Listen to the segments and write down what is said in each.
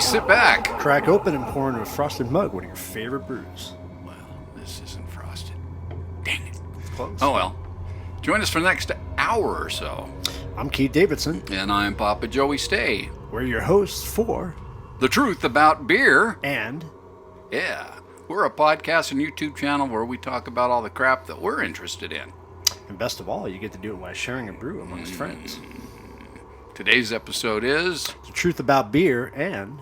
sit back. Crack open and pour into a frosted mug one of your favorite brews. Well, this isn't frosted. Dang it. Close. Oh well. Join us for the next hour or so. I'm Keith Davidson. And I'm Papa Joey Stay. We're your hosts for The Truth About Beer. And Yeah. We're a podcast and YouTube channel where we talk about all the crap that we're interested in. And best of all, you get to do it while sharing a brew amongst friends. Today's episode is The Truth About Beer and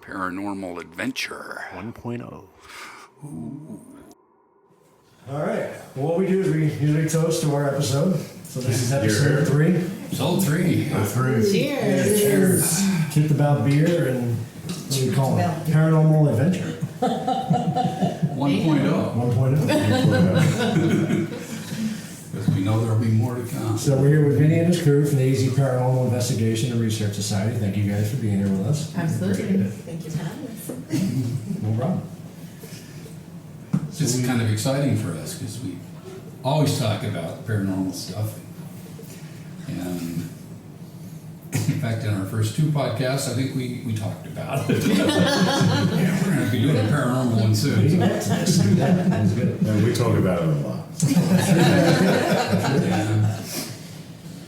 Paranormal Adventure 1.0. All right. Well, what we do is we usually toast to our episode. So this is episode 3. Episode 3. Cheers. Cheers. Truth about beer and what do we call it? Paranormal adventure. 1.0. 1.0. Because we know there'll be more to come. So we're here with Vinny and his crew from the AZ Paranormal Investigation and Research Society. Thank you guys for being here with us. Absolutely. Thank you for having us. No problem. It's kind of exciting for us because we always talk about paranormal stuff. And in fact, in our first 2 podcasts, I think we talked about it. Yeah, we're going to be doing a paranormal one soon. That was good. And we talk about it a lot. Yeah.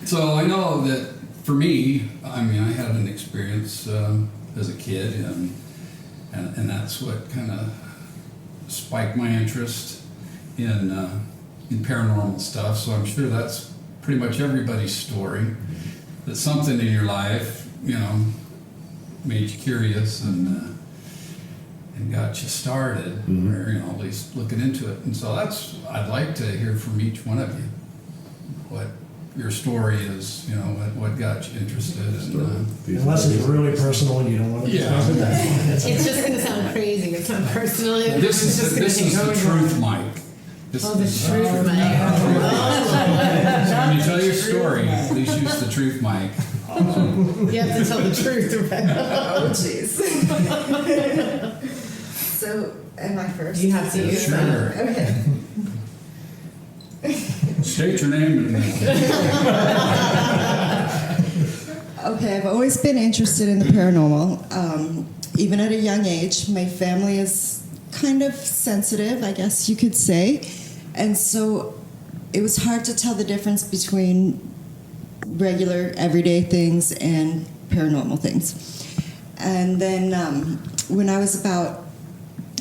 So I know that for me, I mean, I had an experience as a kid, and that's what kind of spiked my interest in paranormal stuff. So I'm sure that's pretty much everybody's story. That something in your life, made you curious and got you started, or at least looking into it. And so I'd like to hear from each one of you what your story is. What got you interested. Unless it's really personal and you don't want to discuss it. It's just going to sound crazy. It's not personal. This is the truth, Mike. The truth, Mike. So when you tell your story, please use the truth, Mike. You have to tell the truth, right? Oh, jeez. So, am I first? You have to use that. Sure. Okay. State your name. Okay, I've always been interested in the paranormal. Even at a young age, my family is kind of sensitive, I guess you could say. And so it was hard to tell the difference between regular, everyday things and paranormal things. And then when I was about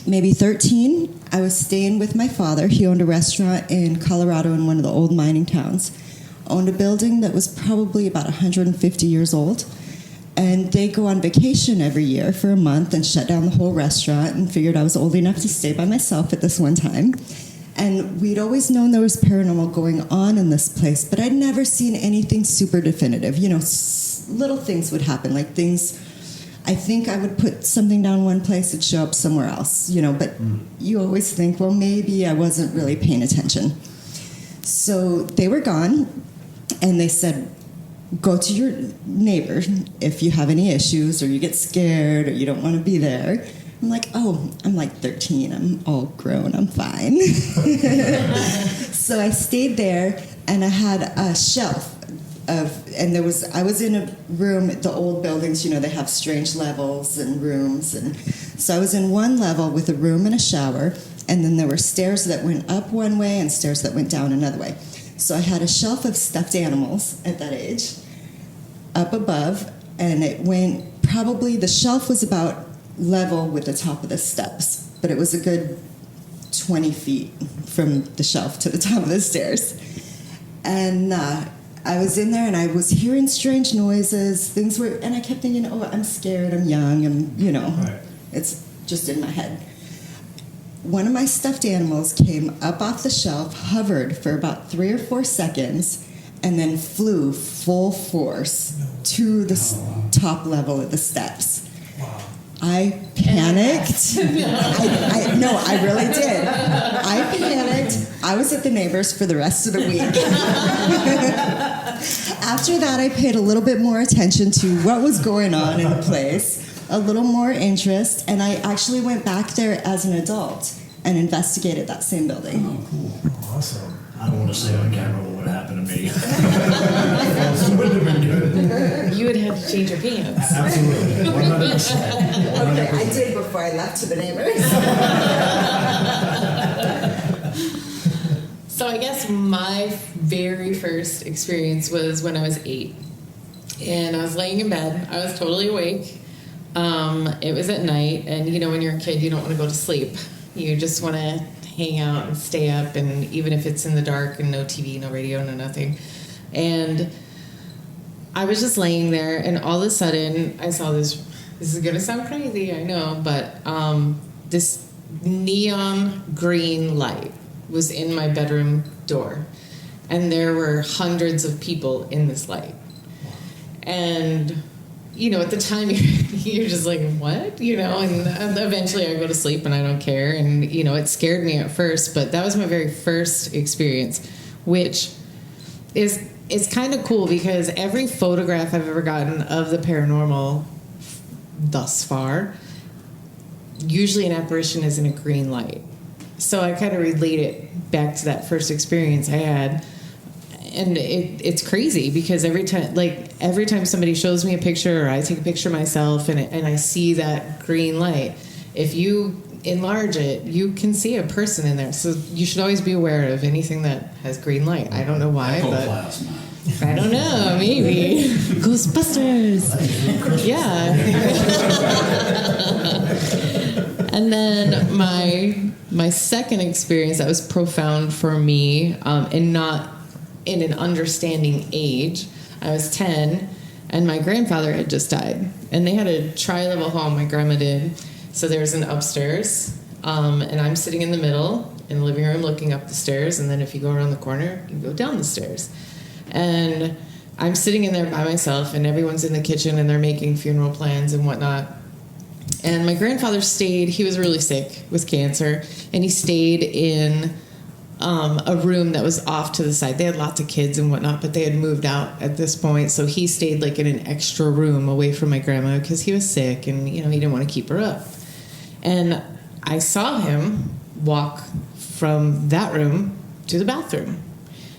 maybe 13, I was staying with my father. He owned a restaurant in Colorado in one of the old mining towns. Owned a building that was probably about 150 years old. And they go on vacation every year for a month and shut down the whole restaurant, and figured I was old enough to stay by myself at this one time. And we'd always known there was paranormal going on in this place, but I'd never seen anything super definitive. Little things would happen, like things, I think I would put something down one place, it'd show up somewhere else, but you always think, well, maybe I wasn't really paying attention. So they were gone, and they said, go to your neighbor if you have any issues or you get scared or you don't want to be there. I'm like, I'm like 13. I'm all grown. I'm fine. So I stayed there, and I had a shelf I was in a room, the old buildings, they have strange levels and rooms. And so I was in one level with a room and a shower, and then there were stairs that went up one way and stairs that went down another way. So I had a shelf of stuffed animals at that age up above, and it went the shelf was about level with the top of the steps, but it was a good 20 feet from the shelf to the top of the stairs. And I was in there, and I was hearing strange noises. And I kept thinking, I'm scared, I'm young, Right. It's just in my head. One of my stuffed animals came up off the shelf, hovered for about 3 or 4 seconds, and then flew full force to the top level of the steps. Wow. I panicked. I really did. I panicked. I was at the neighbors for the rest of the week. After that, I paid a little bit more attention to what was going on in the place, a little more interest, and I actually went back there as an adult and investigated that same building. Oh, cool. Awesome. I don't want to say on camera what would happen to me. It wouldn't have been good. You would have to change your pants. Absolutely. 100%. Okay, I did before I left to the neighbors. So I guess my very first experience was when I was 8. And I was laying in bed. I was totally awake. It was at night. And, you know, when you're a kid, you don't want to go to sleep. You just want to hang out and stay up. And even if it's in the dark and no TV, no radio, no nothing. And I was just laying there. And all of a sudden, I saw this. This is going to sound crazy, I know. But this neon green light was in my bedroom door. And there were hundreds of people in this light. And, you know, at the time, you're just like, what? You know, and eventually I go to sleep and I don't care. And, you know, it scared me at first, but that was my very first experience, which is kind of cool because every photograph I've ever gotten of the paranormal thus far, usually an apparition is in a green light. So I kind of relate it back to that first experience I had. And it's crazy because every time somebody shows me a picture or I take a picture myself and I see that green light, if you enlarge it, you can see a person in there. So you should always be aware of anything that has green light. I don't know why, but I don't know, maybe. Ghostbusters. Yeah. And then my second experience that was profound for me, and not in an understanding age. I was 10, and my grandfather had just died. And they had a tri-level home, my grandma did. So there's an upstairs, and I'm sitting in the middle in the living room looking up the stairs, and then if you go around the corner, you go down the stairs. And I'm sitting in there by myself, and everyone's in the kitchen, and they're making funeral plans and whatnot. And my grandfather stayed, he was really sick with cancer, and he stayed in a room that was off to the side. They had lots of kids and whatnot, but they had moved out at this point. So he stayed like in an extra room away from my grandma because he was sick and, you know, he didn't want to keep her up. And I saw him walk from that room to the bathroom.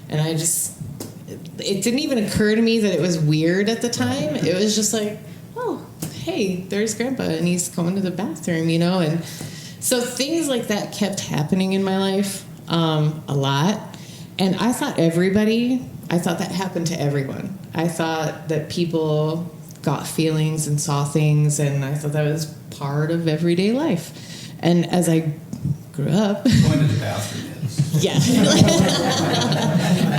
And it didn't even occur to me that it was weird at the time. It was just like, oh, hey, there's Grandpa and he's going to the bathroom, you know? And so things like that kept happening in my life. A lot. And I thought that happened to everyone. I thought that people got feelings and saw things, and I thought that was part of everyday life. And as I grew up... Going to the bathroom is. Yeah.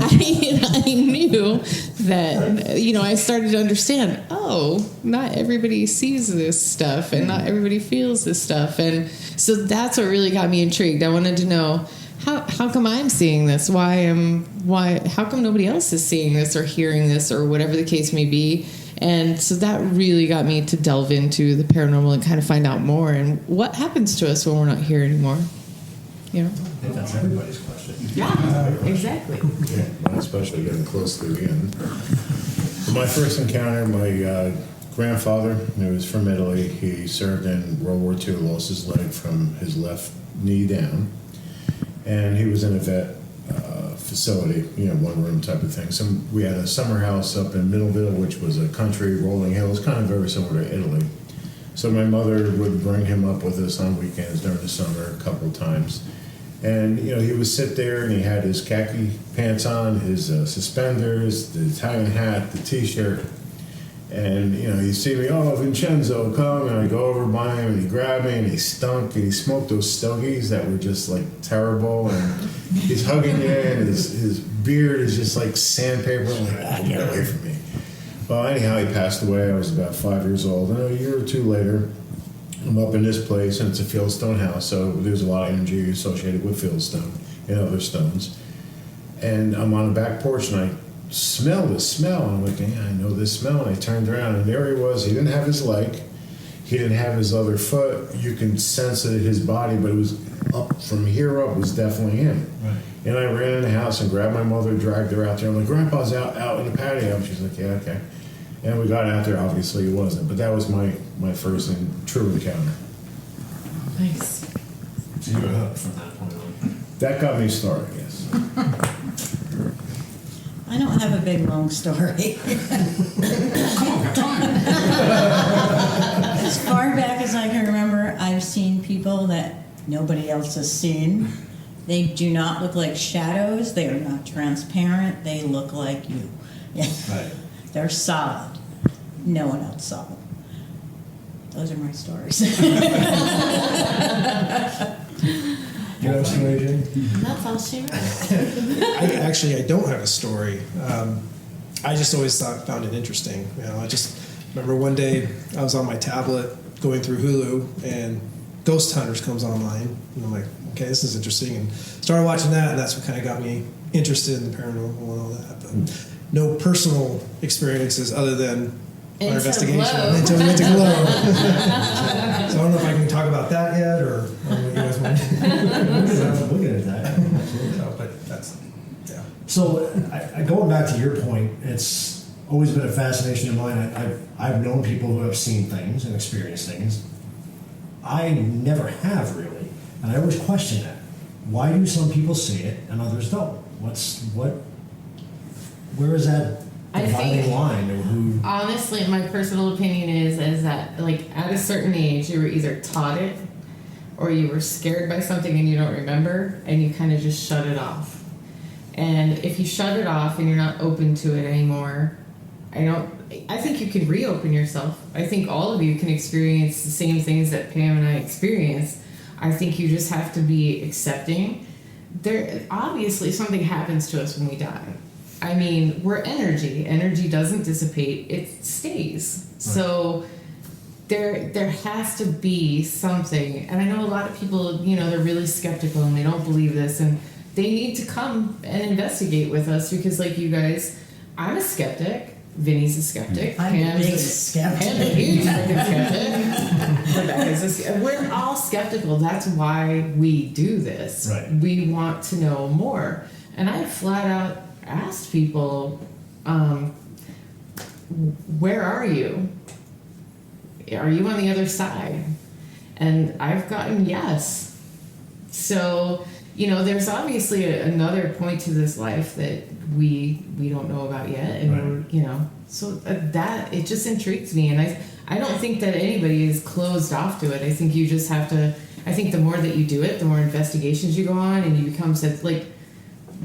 I knew that, you know, I started to understand, oh, not everybody sees this stuff, and not everybody feels this stuff. And so that's what really got me intrigued. I wanted to know, how come I'm seeing this? How come nobody else is seeing this or hearing this or whatever the case may be? And so that really got me to delve into the paranormal and kind of find out more and what happens to us when we're not here anymore. You know? I think that's everybody's question. Yeah, exactly. Yeah, mine especially getting close to the end. So my first encounter, my grandfather, who was from Italy, he served in World War II, lost his leg from his left knee down. And he was in a vet facility, you know, one room type of thing. We had a summer house up in Middleville, which was a country rolling hills, kind of very similar to Italy. So my mother would bring him up with us on weekends during the summer a couple of times. And, you know, he would sit there and he had his khaki pants on, his suspenders, the Italian hat, the T-shirt. And, you know, he'd see me, oh, Vincenzo, come. And I'd go over by him and he'd grab me and he stunk and he smoked those stogies that were just like terrible. And he's hugging you and his beard is just like sandpaper. I'm like, get away from me. Well, anyhow, he passed away. I was about 5 years old. And a year or two later, I'm up in this place and it's a fieldstone house. So there's a lot of energy associated with fieldstone and other stones. And I'm on the back porch and I smell this smell. And I'm like, yeah, I know this smell. And I turned around and there he was. He didn't have his leg. He didn't have his other foot. You can sense it in his body, but it was up from here up was definitely him. Right. And I ran in the house and grabbed my mother, dragged her out there. I'm like, Grandpa's out in the patio. And she's like, yeah, okay. And we got out there. Obviously, it wasn't. But that was my first and true encounter. Nice. So you were hooked from that point on. That got me started, yes. I don't have a big long story. Come on, got time. As far back as I can remember, I've seen people that nobody else has seen. They do not look like shadows. They are not transparent. They look like you. Yeah. Right. They're solid. No one else saw them. Those are my stories. You have a story, Jane? That's all she wrote. I don't have a story. I just always found it interesting. I just remember one day I was on my tablet going through Hulu and Ghost Hunters comes online, and I'm like, okay, this is interesting, and started watching that, and that's what kind of got me interested in the paranormal and all that. But no personal experiences other than our investigation until we went to Glow. So I don't know if I can talk about that yet, or what you guys want. We'll get into that. Absolutely. No, but that's, yeah. So, going back to your point, it's always been a fascination of mine. I've known people who have seen things and experienced things. I never have really, and I always question that. Why do some people see it and others don't? Where is that I dividing think- line? Or who? Honestly, my personal opinion is that like at a certain age, you were either taught it, or you were scared by something and you don't remember, and you kind of just shut it off. And if you shut it off and you're not open to it anymore, I think you can reopen yourself. I think all of you can experience the same things that Pam and I experienced. I think you just have to be accepting. There, obviously, something happens to us when we die. I mean, we're energy. Energy doesn't dissipate; it stays. Right. So there has to be something. And I know a lot of people, they're really skeptical and they don't believe this, and they need to come and investigate with us because, like you guys, I'm a skeptic. Vinny's a skeptic. I'm Pam's a big skeptic. Pam's a huge freaking skeptic. Rebecca's a skeptic. We're all skeptical. That's why we do this. Right. We want to know more. And I flat out asked people, where are you? Are you on the other side? And I've gotten yes. So, there's obviously another point to this life that we don't know about yet, and right. So that it just intrigues me, and I don't think that anybody is closed off to it. I think you just have to. I think the more that you do it, the more investigations you go on, and you become like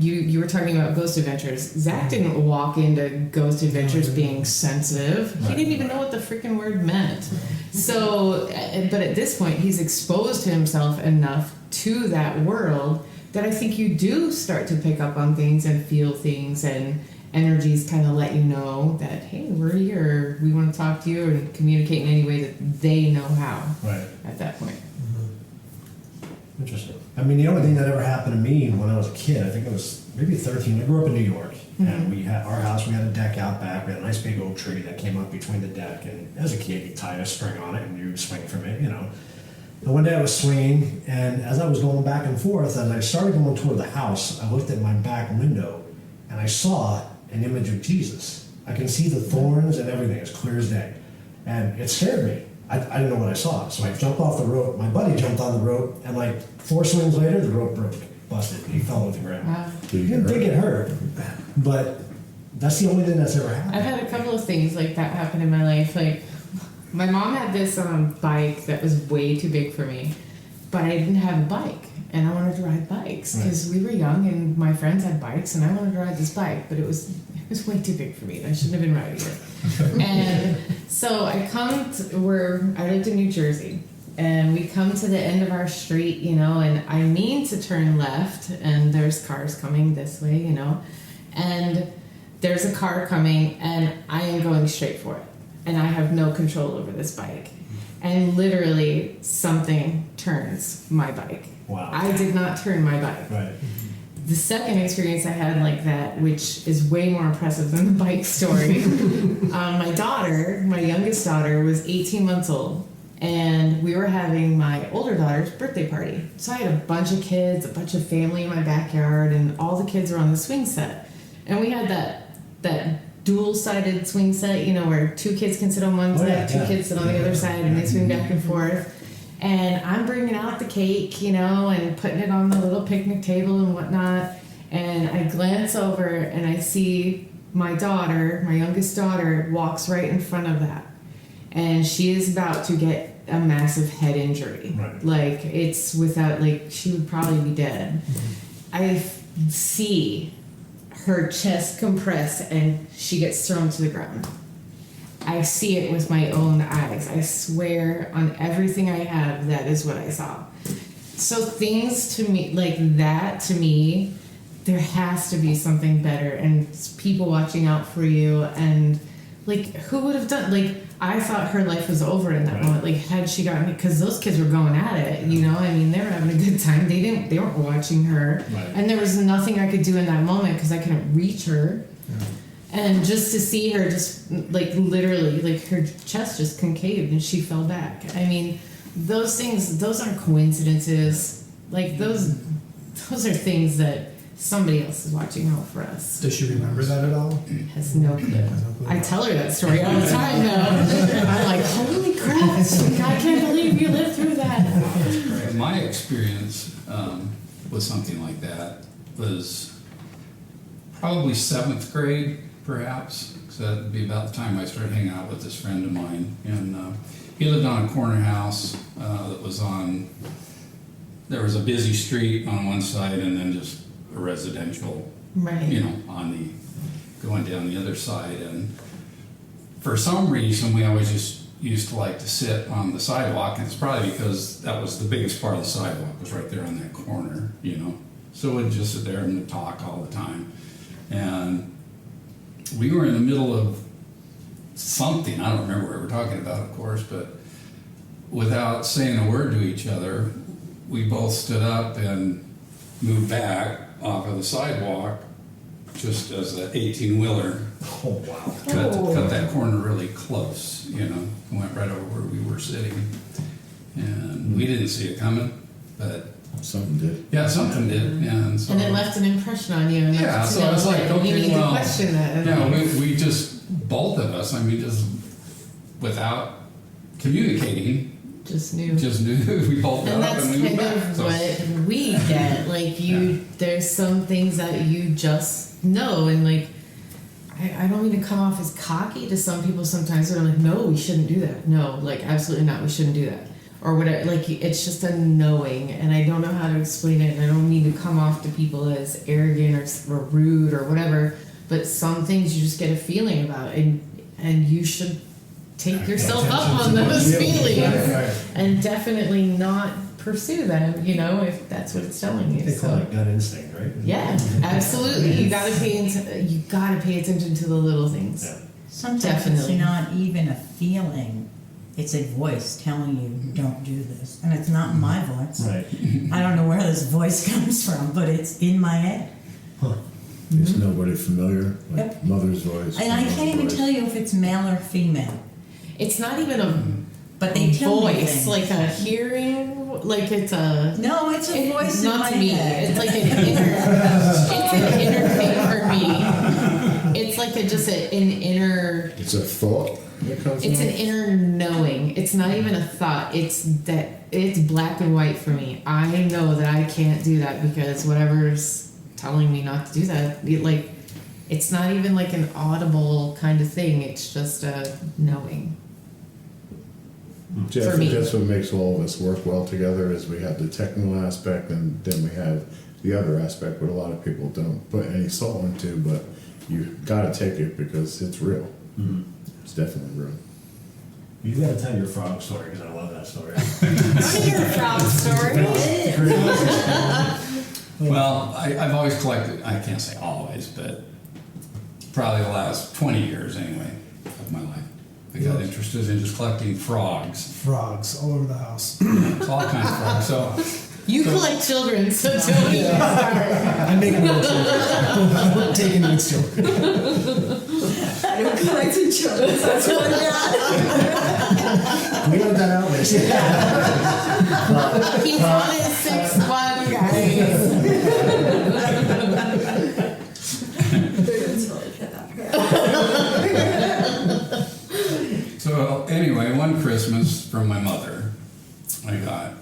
you were talking about Ghost Adventures. Zach didn't walk into Ghost Adventures being sensitive. He didn't even know what the freaking word meant. So, but at this point, he's exposed himself enough to that world that I think you do start to pick up on things and feel things, and energies kind of let you know that, hey, we're here, we want to talk to you and communicate in any way that they know how. Right. At that point. Interesting. I mean, the only thing that ever happened to me when I was a kid, I think I was maybe 13. I grew up in New York, and we had our house. We had a deck out back. We had a nice big oak tree that came up between the deck, and as a kid, you tied a string on it and you swing from it, And one day I was swinging, and as I was going back and forth, as I started going toward the house, I looked at my back window, and I saw an image of Jesus. I can see the thorns and everything as clear as day, and it scared me. I didn't know what I saw, so I jumped off the rope. My buddy jumped on the rope, and like 4 swings later, the rope broke, busted. He fell to the ground. Wow. He did get hurt, but that's the only thing that's ever happened. I've had a couple of things like that happen in my life. Like, my mom had this bike that was way too big for me, but I didn't have a bike, and I wanted to ride bikes because we were young, and my friends had bikes, and I wanted to ride this bike, but it was way too big for me. I shouldn't have been riding it. And so I come to where I lived in New Jersey, and we come to the end of our street, and I mean to turn left, and there's cars coming this way, and there's a car coming, and I am going straight for it. And I have no control over this bike. And literally something turns my bike. Wow. I did not turn my bike. Right. The second experience I had like that, which is way more impressive than the bike story, my youngest daughter, was 18 months old. And we were having my older daughter's birthday party. So I had a bunch of kids, a bunch of family in my backyard, and all the kids were on the swing set. And we had that dual-sided swing set, where 2 kids can sit on one side, 2 kids sit on the other side, and they swing back and forth. And I'm bringing out the cake, and putting it on the little picnic table and whatnot. And I glance over and I see my daughter, my youngest daughter, walks right in front of that. And she is about to get a massive head injury. Right. Like, it's without, like, she would probably be dead. I see her chest compress and she gets thrown to the ground. I see it with my own eyes. I swear on everything I have, that is what I saw. So things to me, like that to me, there has to be something better and people watching out for you. And like, who would have done, like, I thought her life was over in that moment. Like, had she gotten, because those kids were going at it, you know, I mean, they were having a good time. They weren't watching her. Right. And there was nothing I could do in that moment because I couldn't reach her. Yeah. And just to see her just, like, literally, like, her chest just concaved and she fell back. I mean, those things, those aren't coincidences. Like, those are things that somebody else is watching out for us. Does she remember that at all? Has no clue. I tell her that story all the time though. I'm like, holy crap, I can't believe you lived through that. My experience with something like that was probably 7th grade, perhaps, because that would be about the time I started hanging out with this friend of mine. And he lived on a corner house that was on, there was a busy street on one side and then just a residential, Right. you know, on the, going down the other side. And for some reason, we always just used to like to sit on the sidewalk, and it's probably because that was the biggest part of the sidewalk, was right there on that corner, you know. So we'd just sit there and we'd talk all the time. And we were in the middle of something, I don't remember what we were talking about, of course, but without saying a word to each other, we both stood up and moved back off of the sidewalk just as the 18-wheeler Oh, wow. cut that corner really close, you know, went right over where we were sitting. And we didn't see it coming, but Something did. yeah, something did. Yeah, and so, And it left an impression on you. And yeah, that's, so you know, it's like, you okay, need well, to question that. yeah, we just, both of us, I mean, just without communicating, just knew. we both got And up that's and we moved kind back. of So, what we get. Like, there's some things that you just know, and like, I don't mean to come off as cocky to some people sometimes. They're like, no, we shouldn't do that. No, like, absolutely not. We shouldn't do that. Or whatever. Like, it's just a knowing, and I don't know how to explain it, and I don't mean to come off to people as arrogant or rude or whatever, but some things you just get a feeling about, and you should take yourself up on those feelings and definitely not pursue them, you know, if that's what it's telling you. They call it gut instinct, right? Yeah, absolutely. You gotta pay attention to the little things. Yeah. Sometimes Definitely. it's not even a feeling. It's a voice telling you, don't do this. And it's not my voice. Right. I don't know where this voice comes from, but it's in my head. Huh. Is nobody familiar? Like Yep. mother's voice. And I can't even tell you if it's male or female. It's not even a But they tell me voice, things. like a hearing, like it's a. No, it's a voice in Not my to me. head. It's like an inner thing for me. It's like an inner. It's a thought that comes It's out? an inner knowing. It's not even a thought. It's black and white for me. I know that I can't do that because whatever's telling me not to do that, it's not even like an audible kind of thing. It's just a knowing. Yeah, I for think me. that's what makes all of us work well together is we have the technical aspect and then we have the other aspect what a lot of people don't put any soul into, but you gotta take it because it's real. Mm-hmm. It's definitely real. You gotta tell your frog story because I love that story. Your frog story. well, I've always collected, I can't say always, but probably the last 20 years anyway of my life. I got interested in just collecting frogs. Frogs all over the house. It's all kinds of frogs. So You collect children, so tell me. I'm making real children. I'm taking these children. I don't collect in children. That's really bad. We got that out there. He's on his 6'1", guys. So anyway, one Christmas from my mother, I got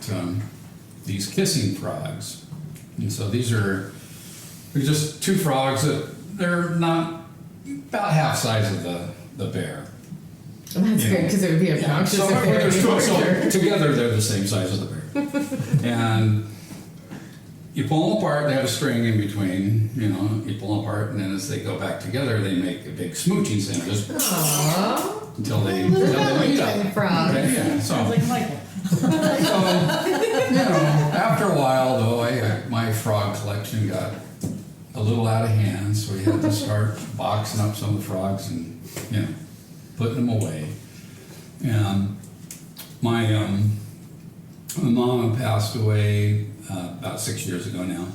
these kissing frogs. And so these are They're just two frogs that they're not about half size of the bear. Well, that's good because it would be obnoxious So, if they were there's any two, larger. so together they're the same size as the bear. And you pull them apart, they have a string in between, you pull them apart, and then as they go back together, they make a big smooching sound just Aww. until they Look at meet that up. like frog. Okay, yeah, so, Sounds like Michael. after a while though, my frog collection got a little out of hand, so we had to start boxing up some of the frogs and, putting them away. And my mom passed away about 6 years ago now,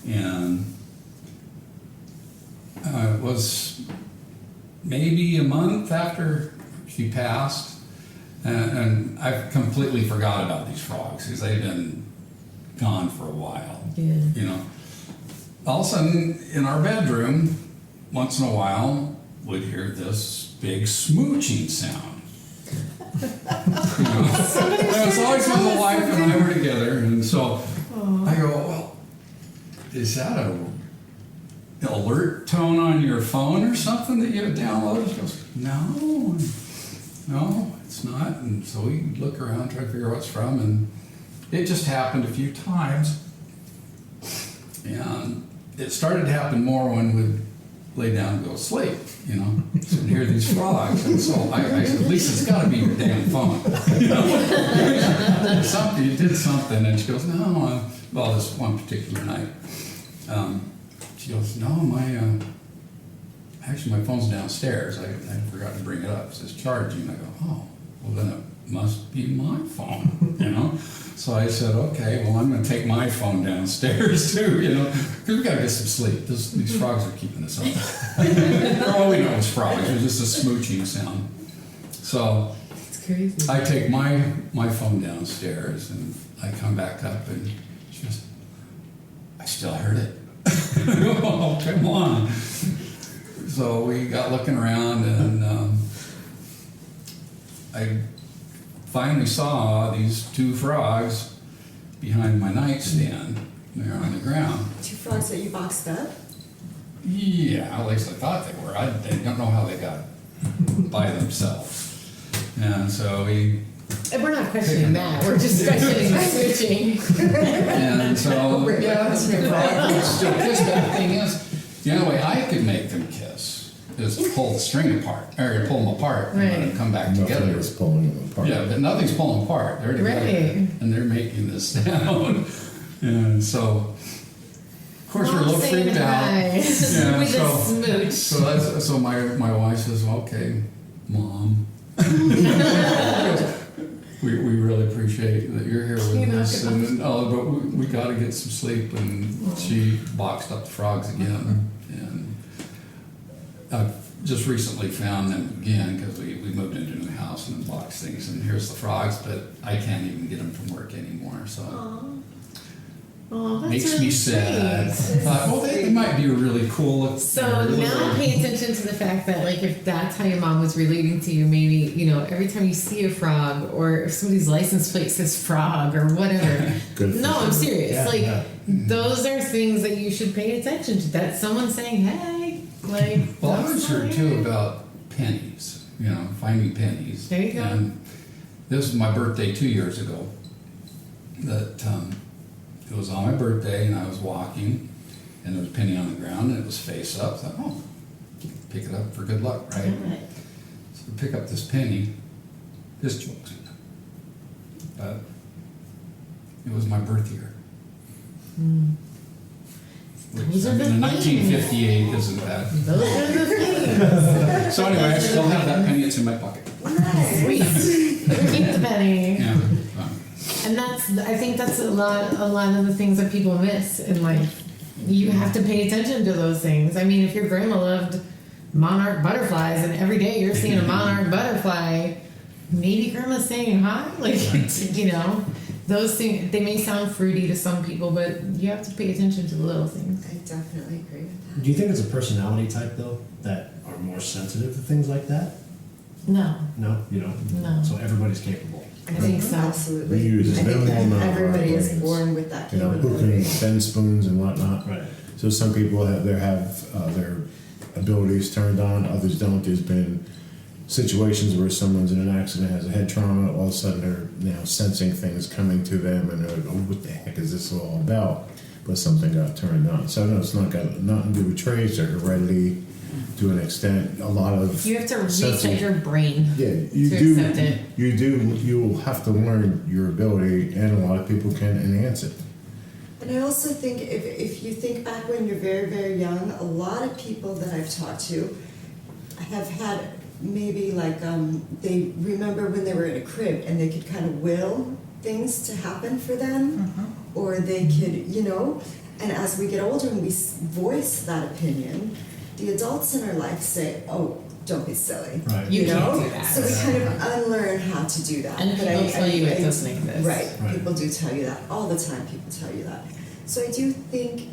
and it was maybe a month after she passed, and I completely forgot about these frogs because they've been gone for a while. Yeah. All of a sudden, in our bedroom, once in a while, we'd hear this big smooching sound. And it's always when the wife and I were together, and so I go, well, is that an alert tone on your phone or something that you have downloaded? She goes, no, it's not. And so we look around, try to figure out what it's from, and it just happened a few times. And it started to happen more when we'd lay down and go to sleep, so we'd hear these frogs. And so I said, at least it's got to be your damn phone. You did something. And she goes, no. Well, this one particular night, she goes, no, actually my phone's downstairs. I forgot to bring it up. It says charging. I go, oh, well then it must be my phone, So I said, okay, well, I'm going to take my phone downstairs too, because we got to get some sleep. These frogs are keeping us up. For all we know, it's frogs. It was just a smooching sound. So It's crazy. I take my phone downstairs and I come back up and she goes, I still heard it. Oh, come on. So we got looking around and I finally saw these two frogs behind my nightstand. They're on the ground. Two frogs that you boxed up? Yeah, at least I thought they were. I don't know how they got by themselves. And so we... And we're not questioning that. We're just questioning the switching. And so, yeah, the frog would still kiss. But the thing is, the only way I could make them kiss is to pull the string apart, or pull them apart and let them come back together. Nothing is pulling them apart. Yeah, but nothing's pulling apart. They're together, Right. and they're making this sound. And so, of course, we're a little Saying freaked out. hi. Yeah, With a smooch. so my wife says, well, okay, Mom. We really appreciate that you're here with us, but we got to get some sleep. And she boxed up the frogs again, and I've just recently found them again because we moved into a new house and boxed things. And here's the frogs, but I can't even get them from work anymore. So. Oh, that's Makes really me sad. sweet. Thought, well, they might be a really cool. So now pay attention to the fact that, like, if that's how your mom was relating to you, maybe, every time you see a frog or if somebody's license plate says frog or whatever. Good. No, I'm serious. Yeah, those are things that you should pay attention to. That's someone saying, hey, like. Well, I that's was heard not too it. about pennies. Finding pennies. There you go. And this was my birthday 2 years ago. That it was on my birthday, and I was walking, and there was a penny on the ground, and it was face up. I thought, oh, pick it up for good luck, right? Right. So I pick up this penny. This joke's in it. But it was my birth year. Which, Those are the in things. 1958 isn't bad. Those are the things. So anyway, I still have that penny. It's in my pocket. Sweet. Keep the penny. Yeah. And I think that's a lot of the things that people miss in life. You have to pay attention to those things. I mean, if your grandma loved monarch butterflies and every day you're seeing a monarch butterfly, maybe grandma's saying hi. Those things, they may sound fruity to some people, but you have to pay attention to the little things. I definitely agree with that. Do you think it's a personality type though that are more sensitive to things like that? No, No, you don't. No. So everybody's capable. I think so. Absolutely. We use I think minimal that amount of our everybody is brains. born with that Who can capability. bend spoons and whatnot. Right. So some people have their abilities turned on, others don't. There's been situations where someone's in an accident, has a head trauma, all of a sudden they're now sensing things coming to them, and they're like, oh, what the heck is this all about? But something got turned on. So no, it's not got nothing to do with traits or heredity to an extent. A lot of You have to sensing- reset your brain. Yeah, you to do. accept it. You will have to learn your ability, and a lot of people can enhance it. And I also think if you think back when you're very, very young, a lot of people that I've talked to have had maybe like they remember when they were in a crib and they could kind of will things to happen for them, or they could, and as we get older and we voice that opinion, the adults in our life say, oh, don't be silly. Right. You can't do that. So we kind of unlearn how to do that. And But people tell you it doesn't exist. Right. People do tell you that. All the time people tell you that. So I do think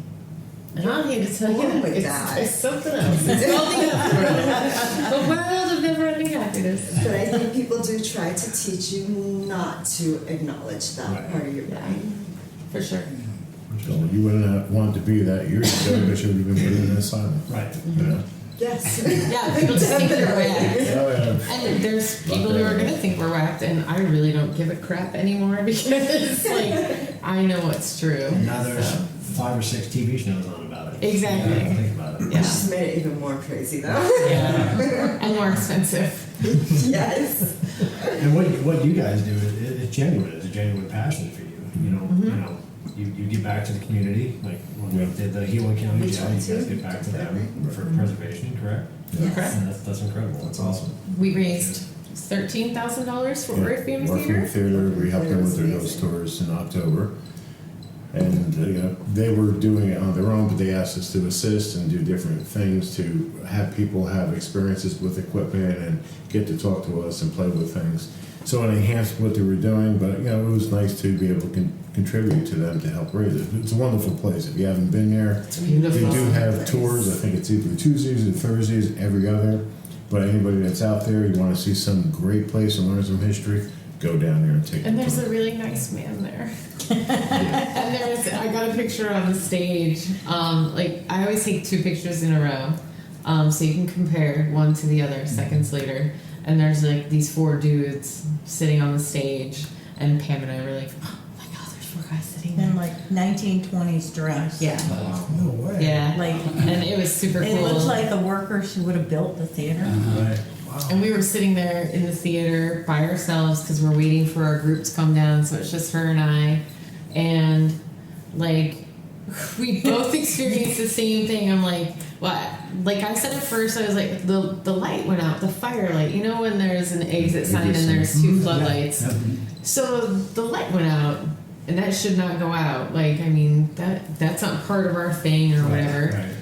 And I'm here to tell you Wrong that with it's, that. it's something else. It's called the afterworld. The world of never-ending happiness. but I think people do try to teach you not to acknowledge that Right. part of your Yeah. brain. For sure. So you wouldn't want to be that years ago, but you would have been put in an asylum. Right. You know? Yes. Yeah, people just think you're whacked. Oh, yeah. And there's people who are gonna think we're whacked, and I really don't give a crap anymore because, like, I know what's true. And now there's So. 5 or 6 TV shows on about it. Exactly. Yeah, think about it. Yeah. Just made it even more crazy though. Yeah. And more expensive. Yes. And what you guys do is genuine. It's a genuine passion for you. You give back to the community. Like when we did the Gila County We Jail, try you to. guys give back to them for preservation, correct? Yes. And that's incredible. That's awesome. We raised $13,000 for Orpheum Orpheum Theater. Theater, we helped them with their ghost tours in October. And they were doing it on their own, but they asked us to assist and do different things to have people have experiences with equipment and get to talk to us and play with things. So it enhanced what they were doing, but it was nice to be able to contribute to them to help raise it. It's a wonderful place. If you haven't been there, It's beautiful. they do have tours. I think it's either Tuesdays or Thursdays, every other. But anybody that's out there, you want to see some great place and learn some history, go down there and take And a there's tour. a really nice man there. And I got a picture on the stage. I always take 2 pictures in a row, so you can compare one to the other seconds later. And there's like these 4 dudes sitting on the stage, and Pam and I were like, oh my god, there's 4 guys sitting In there. like 1920s dress. Yeah, No way. yeah, Like, and it was super it cool. looks like the workers who would have built the theater. Right. Wow. And we were sitting there in the theater by ourselves because we're waiting for our group to come down, so it's just her and I. And, we both experienced the same thing. I'm like, what? Like I said at first, I was like, the light went out, the fire light. You know when there's an exit sign and there's 2 floodlights? Yep. So the light went out, and that should not go out. That's not part of our thing or whatever. Right.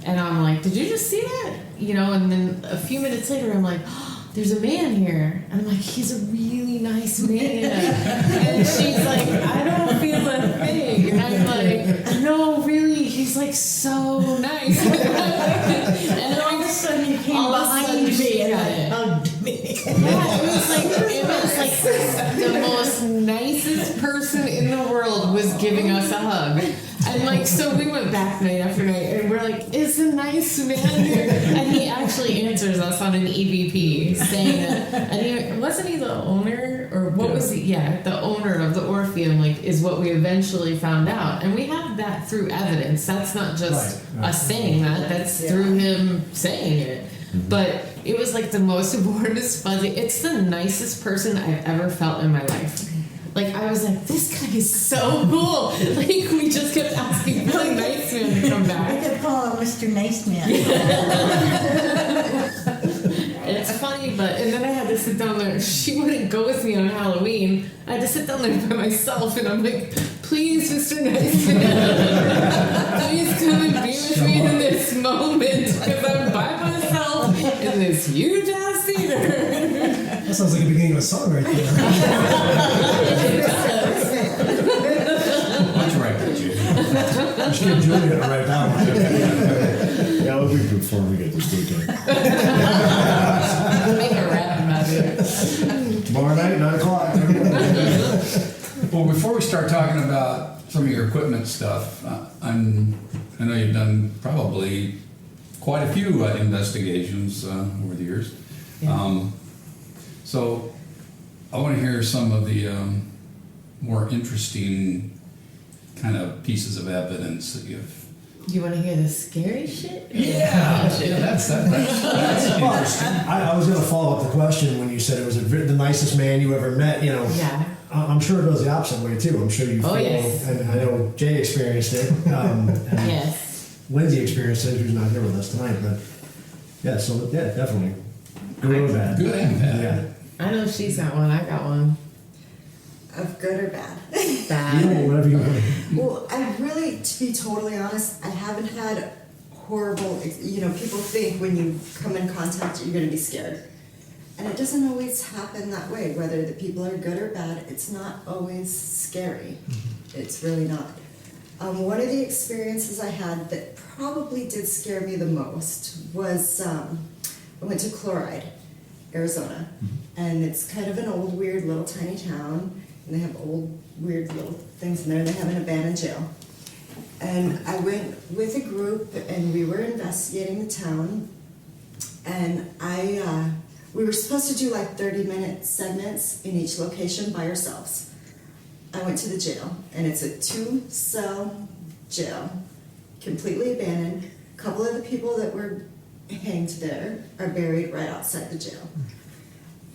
And I'm like, did you just see that? And then a few minutes later, I'm like, oh, there's a man here. And I'm like, he's a really nice man. And she's like, I don't feel a thing. And I'm like, no, really, he's like so nice. And All of a sudden you came all of a behind sudden me she and got it. hugged me. Yeah, it was like the most nicest person in the world was giving us a hug. And so we went back night after night, and we're like, "Is a nice man here?" And he actually answers us on an EVP saying that. And wasn't he the owner, or what was he? Yeah, the owner of the Orpheum. Is what we eventually found out, and we have that through evidence. That's not just Right. us saying that. That's through him saying it. But it was like the most warmest, fuzzy. It's the nicest person I've ever felt in my life. I was like, this guy is so cool. We just kept asking for the nice man to come I back. could call him Mr. Nice Man. And it's funny, and then I had to sit down there. She wouldn't go with me on Halloween. I had to sit down there by myself, and I'm like, please, Mr. Nice Man, please come and be with me in this moment, because I'm by myself in this huge ass theater. That sounds like the beginning of a song right there. Let's write that, Judy. I should get Julia to write that one. Yeah, it'll be before we get this weekend. Make a rap about it. Tomorrow night, 9 o'clock. Well, before we start talking about some of your equipment stuff, I'm I know you've done probably quite a few investigations over the years. Yeah. So I want to hear some of the more interesting kind of pieces of evidence that you've. You want to hear the scary shit? Yeah, that's interesting. I was going to follow up the question when you said it was the nicest man you ever met. You know, Yeah. I'm sure it goes the opposite way too. I'm sure you feel, yes. and I know Jay experienced it. And Yes. Lindsay experienced it, who's not here with us tonight. But yeah, so yeah, definitely. Good or bad. Good and bad. Yeah. I know she's got one. I got one. Of good or bad? Bad. You know, whatever you want. Well, I really, to be totally honest, I haven't had horrible, people think when you come in contact, you're going to be scared. And it doesn't always happen that way. Whether the people are good or bad, it's not always scary. It's really not. One of the experiences I had that probably did scare me the most was I went to Chloride, Arizona. And it's kind of an old, weird, little tiny town. And they have old, weird little things in there. They have an abandoned jail. And I went with a group, and we were investigating the town. And we were supposed to do like 30-minute segments in each location by ourselves. I went to the jail, and it's a 2-cell jail, completely abandoned. A couple of the people that were hanged there are buried right outside the jail.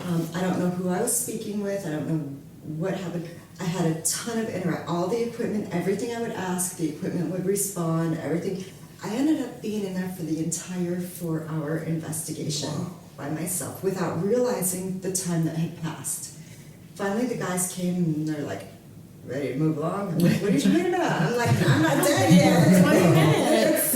I don't know who I was speaking with. I don't know what happened. I had a ton of all the equipment, everything I would ask, the equipment would respond, everything. I ended up being in there for the entire 4-hour investigation by myself without realizing the time that had passed. Finally, the guys came and they're like, ready to move along? I'm like, what are you talking about? I'm like, I'm not dead yet. 20 minutes.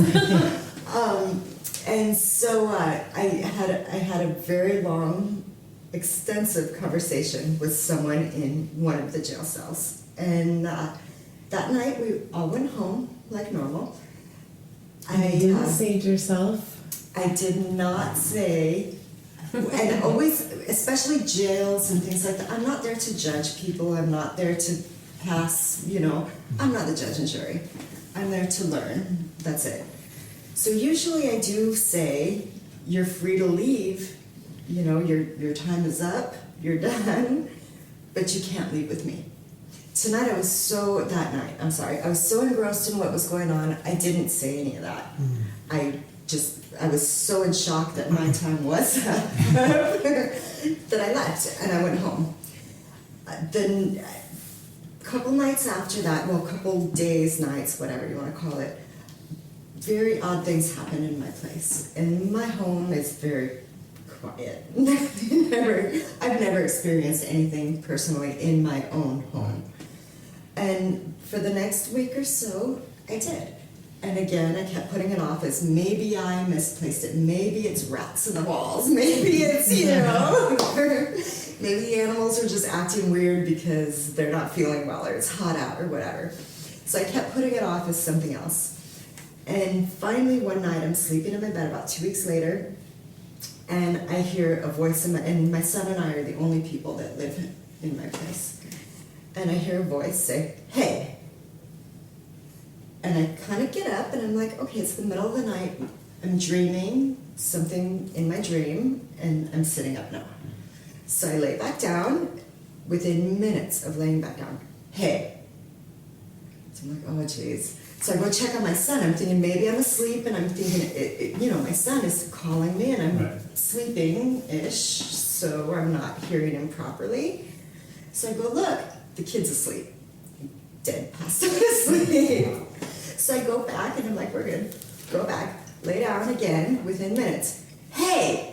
And so I had a very long, extensive conversation with someone in one of the jail cells. And that night we all went home like normal. You didn't sage yourself. I did not say, and always, especially jails and things like that, I'm not there to judge people. I'm not there to pass, I'm not the judge and jury. I'm there to learn. That's it. So usually I do say, you're free to leave. Your time is up, you're done, but you can't leave with me. Tonight I was so engrossed in what was going on, I didn't say any of that. I was so in shock that my time was up that I left and I went home. Then a couple nights after that, a couple days, nights, whatever you want to call it, very odd things happen in my place. And my home is very quiet. I've never experienced anything personally in my own home. And for the next week or so, I did. And again, I kept putting it off as maybe I misplaced it. Maybe it's rats in the walls. Maybe it's, maybe the animals are just acting weird because they're not feeling well or it's hot out or whatever. So I kept putting it off as something else. And finally one night I'm sleeping in my bed about 2 weeks later, and I hear a voice and my son and I are the only people that live in my place. And I hear a voice say, hey. And I kind of get up and I'm like, okay, it's the middle of the night. I'm dreaming something in my dream and I'm sitting up now. So I lay back down. Within minutes of laying back down, hey. So I'm like, oh geez. So I go check on my son. I'm thinking maybe I'm asleep, and I'm thinking, my son is calling me, and I'm sleeping-ish, so I'm not hearing him properly. So I go, look, the kid's asleep. Dead, passed out asleep. So I go back, and I'm like, we're good. Go back, lay down again within minutes. Hey!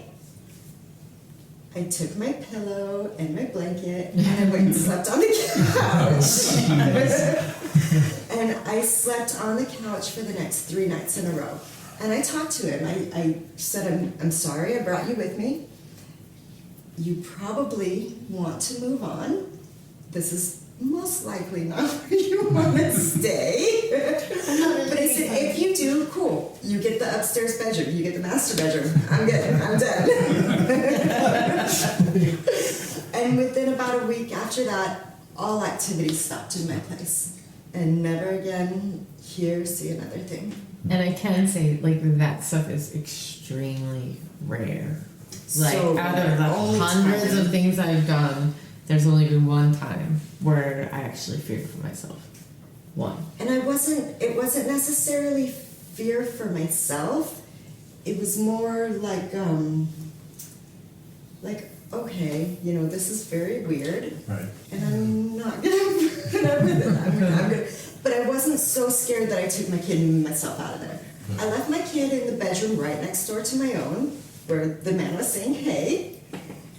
I took my pillow and my blanket, and I went and slept on the couch. And I slept on the couch for the next 3 nights in a row. And I talked to him. I said, I'm sorry I brought you with me. You probably want to move on. This is most likely not where you want to stay. But I said, if you do, cool. You get the upstairs bedroom. You get the master bedroom. I'm good. I'm done. And within about a week after that, all activity stopped in my place. And never again see another thing. And I can say, like, that stuff is extremely rare. Like, So out of the only hundreds time. of things I've done, there's only been one time where I actually feared for myself. One. And it wasn't necessarily fear for myself. It was more like, okay, you know, this is very weird. Right. And I'm not gonna put up with it. I'm gonna, but I wasn't so scared that I took my kid and myself out of there. I left my kid in the bedroom right next door to my own, where the man was saying hey,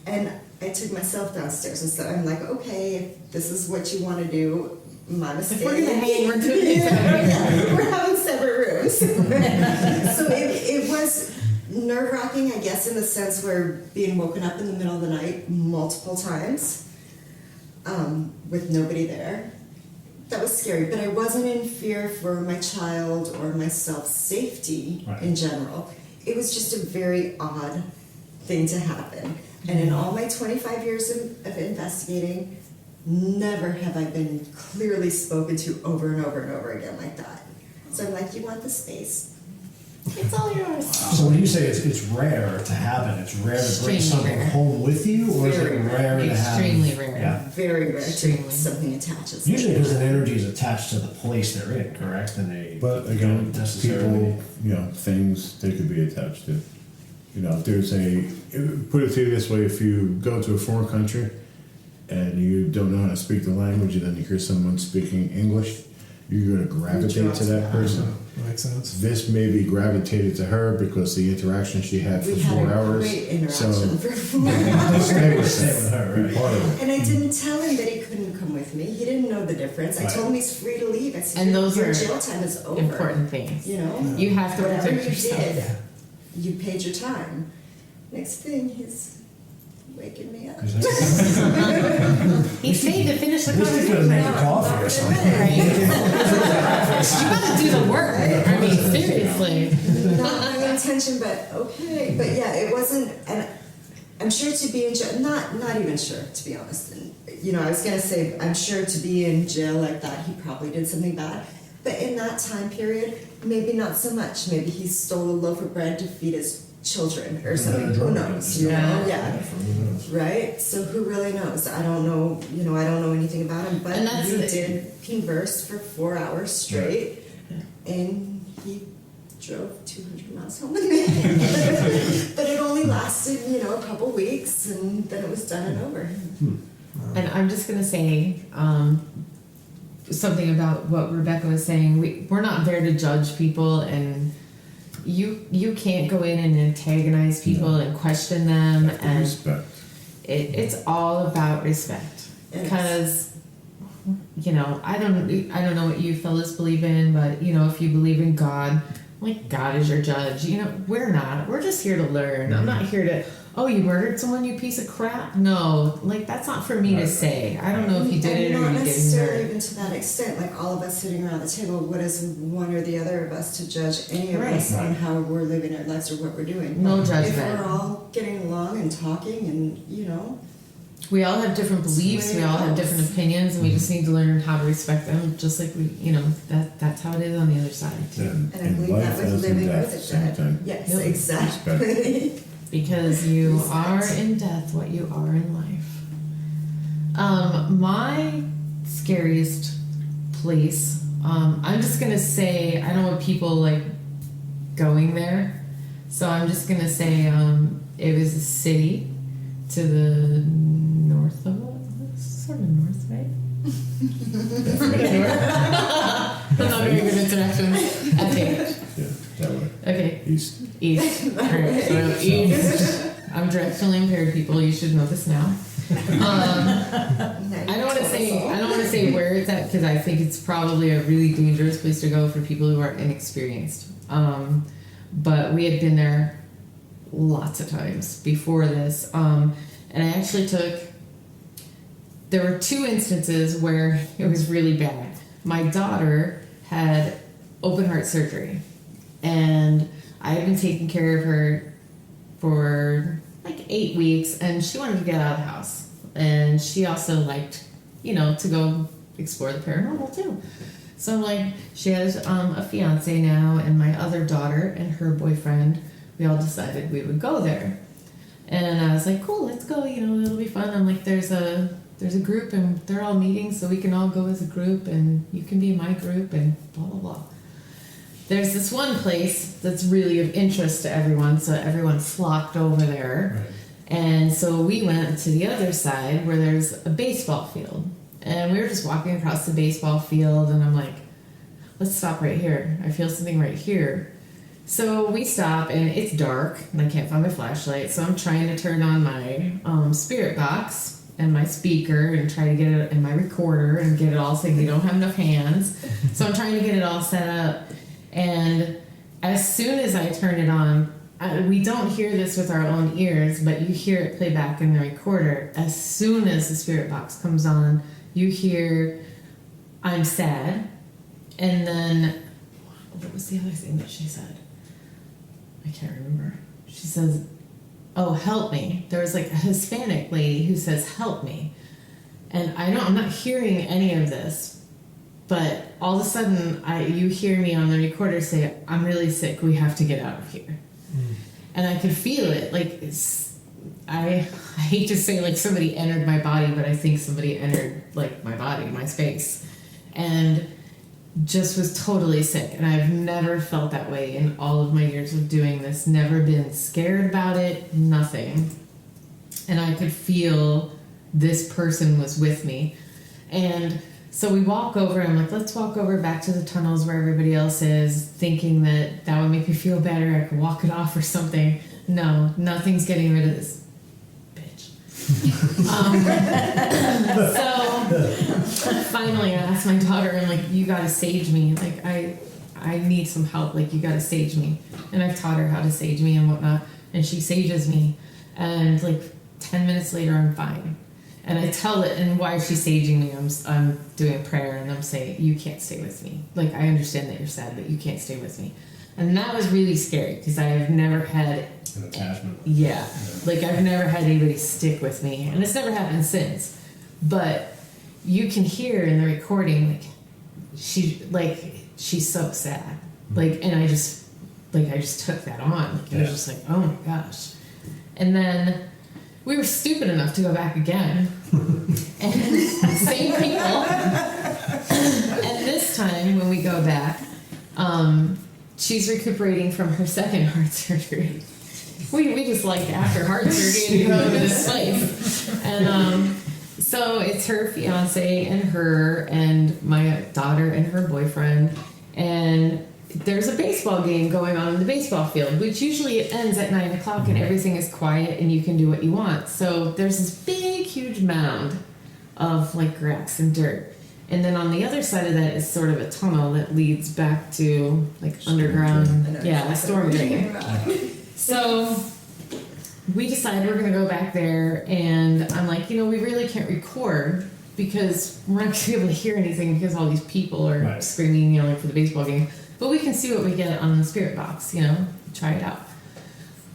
and I took myself downstairs and said, I'm like, okay, if this is what you want to do, my mistake. If we're gonna hang, we're doing it. Yeah, we're having separate rooms. So it was nerve-wracking, I guess, in the sense where being woken up in the middle of the night multiple times with nobody there. That was scary, but I wasn't in fear for my child or my safety Right. in general. It was just a very odd thing to happen. And in all my 25 years of investigating, never have I been clearly spoken to over and over and over again like that. So I'm like, you want the space? It's all yours. So when you say it's rare to happen, it's rare to bring Extremely something rare. home with you, or is it Very rare to have? Extremely rare. Yeah. Very rare Extremely. to something attaches. Usually because an energy is attached to the place they're in, correct? And they But again, don't necessarily. people, you know, things they could be attached to. You know, if there's put it to you this way, if you go to a foreign country and you don't know how to speak the language and then you hear someone speaking English, you're going to gravitate to that person. Makes sense. This may be gravitated to her because the interaction she had for We 4 had a hours. great interaction So for 4 stay hours. with Stay with her, Be right. part of it. And I didn't tell him that he couldn't come with me. He didn't know the difference. I Right. told him he's free to leave. I said, And those your are jail time is over. Important things. You know? You have to Whatever protect you yourself. did, you paid your time. Next thing, he's waking me up. He stayed to finish the At least you could have made a conversation. coffee or something. Right? You gotta do the work. I mean, seriously. Not my intention, but okay. But yeah, it wasn't, and I'm sure to be in jail, not even sure, to be honest. And, you know, I was gonna say, I'm sure to be in jail like that, he probably did something bad. But in that time period, maybe not so much. Maybe he stole a loaf of bread to feed his children or something. Who knows? You know? Yeah. Who knows? Right? So who really knows? I don't know, you know, I don't know anything about him, but And that's we the- did converse for 4 hours straight, and he drove 200 miles home with me. But it only lasted, you know, a couple weeks, and then it was done and over. And I'm just gonna say something about what Rebecca was saying. We're not there to judge people, and you can't go in and antagonize people and question them, and Respect. it's all about respect. Yes. Because you know, I don't know what you fellas believe in, but you know, if you believe in God, like God is your judge. You know, we're not. We're just here to learn. I'm not here to. Oh, you murdered someone, you piece of crap. No, like that's not for me to say. I don't know if you did it And or not you necessarily didn't. even to that extent, like all of us sitting around the table, what is one or the other of us to judge any of Right. us on how we're living our lives or what we're doing? No If judgment. we're all getting along and talking and, you know, We all have different beliefs. We all have different opinions, and we just need to learn how to respect them. Just like we, you know, that's how it is on the other side too. and I In believe life that with as in living death, with it, same Dad. thing. Yes, Yep. exactly. Because you Respect. are in death what you are in life. My scariest place, I'm just gonna say, I don't want people like going there, so I'm just gonna say it was a city to the north of us, sort of north, right? I'm not very good at directions. Okay. Yeah, that way. Okay. East. East. Alright, so east. I'm directionally impaired, people. You should know this now. I don't want to say where it's at because I think it's probably a really dangerous place to go for people who are inexperienced. But we had been there lots of times before this, and I actually took. There were 2 instances where it was really bad. My daughter had open heart surgery, and I had been taking care of her for like 8 weeks, and she wanted to get out of the house. And she also liked, you know, to go explore the paranormal too. So I'm like, she has a fiance now, and my other daughter and her boyfriend, we all decided we would go there. And I was like, cool, let's go, you know, it'll be fun. I'm like, there's a group and they're all meeting, so we can all go as a group and you can be my group and blah, blah, blah. There's this one place that's really of interest to everyone, so everyone flocked over there. Right. And so we went to the other side where there's a baseball field. And we were just walking across the baseball field, and I'm like, let's stop right here. I feel something right here. So we stop, and it's dark, and I can't find my flashlight, so I'm trying to turn on my spirit box and my speaker and try to get it in my recorder and get it all saying we don't have enough hands. So I'm trying to get it all set up. And as soon as I turn it on, we don't hear this with our own ears, but you hear it play back in the recorder. As soon as the spirit box comes on, you hear, I'm sad. And then, what was the other thing that she said? I can't remember. She says, oh, help me. There was like a Hispanic lady who says, help me. And I'm not hearing any of this, but all of a sudden you hear me on the recorder say, I'm really sick, we have to get out of here. And I could feel it. Like, I hate to say like somebody entered my body, but I think somebody entered like my body, my space. And just was totally sick, and I've never felt that way in all of my years of doing this. Never been scared about it, nothing. And I could feel this person was with me. And so we walk over, I'm like, let's walk over back to the tunnels where everybody else is, thinking that that would make me feel better, I could walk it off or something. No, nothing's getting rid of this bitch. So finally I asked my daughter, I'm like, you gotta sage me. Like, I need some help. Like, you gotta sage me. And I've taught her how to sage me and whatnot. And she sages me. And like 10 minutes later, I'm fine. And I tell it, and why she's saging me, I'm doing a prayer and I'm saying, you can't stay with me. Like, I understand that you're sad, but you can't stay with me. And that was really scary because I have never had An attachment. Yeah. Like, I've never had anybody stick with me, and it's never happened since. But you can hear in the recording, she's so sad. Like, and I just took that on. It was just like, oh my gosh. And then we were stupid enough to go back again. And same people. And this time when we go back, she's recuperating from her second heart surgery. We just like after heart surgery and go to this place. And so it's her fiance and her and my daughter and her boyfriend. And there's a baseball game going on in the baseball field, which usually it ends at 9 o'clock and everything is quiet and you can do what you want. So there's this big, huge mound of like grass and dirt. And then on the other side of that is sort of a tunnel that leads back to like underground, a storm drain. So we decided we're going to go back there, and I'm like, we really can't record because we're not going to be able to hear anything because all these people are screaming, for the baseball game. But we can see what we get on the spirit box, try it out.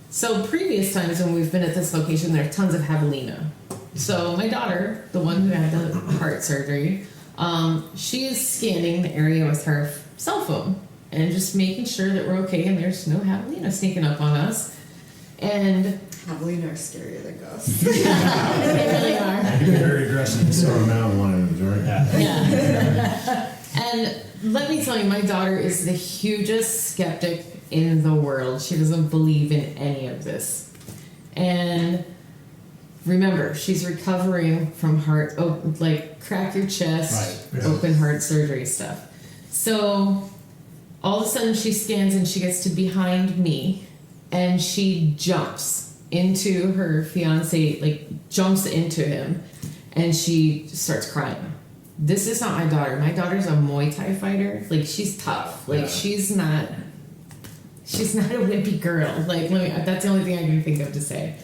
So previous times when we've been at this location, there are tons of javelina. So my daughter, the one who had the heart surgery, she is scanning the area with her cell phone and just making sure that we're okay and there's no javelina sneaking up on us. And Javelina are scarier than ghosts. they really are. They're very aggressive. So are mountain lions, right? Yeah. And let me tell you, my daughter is the hugest skeptic in the world. She doesn't believe in any of this. And remember, she's recovering from crack your chest, open heart surgery stuff. So all of a sudden she scans and she gets to behind me and she jumps into her fiance, jumps into him, and she starts crying. This is not my daughter. My daughter's a Muay Thai fighter. She's tough. She's not a wimpy girl. That's the only thing I can think of to say.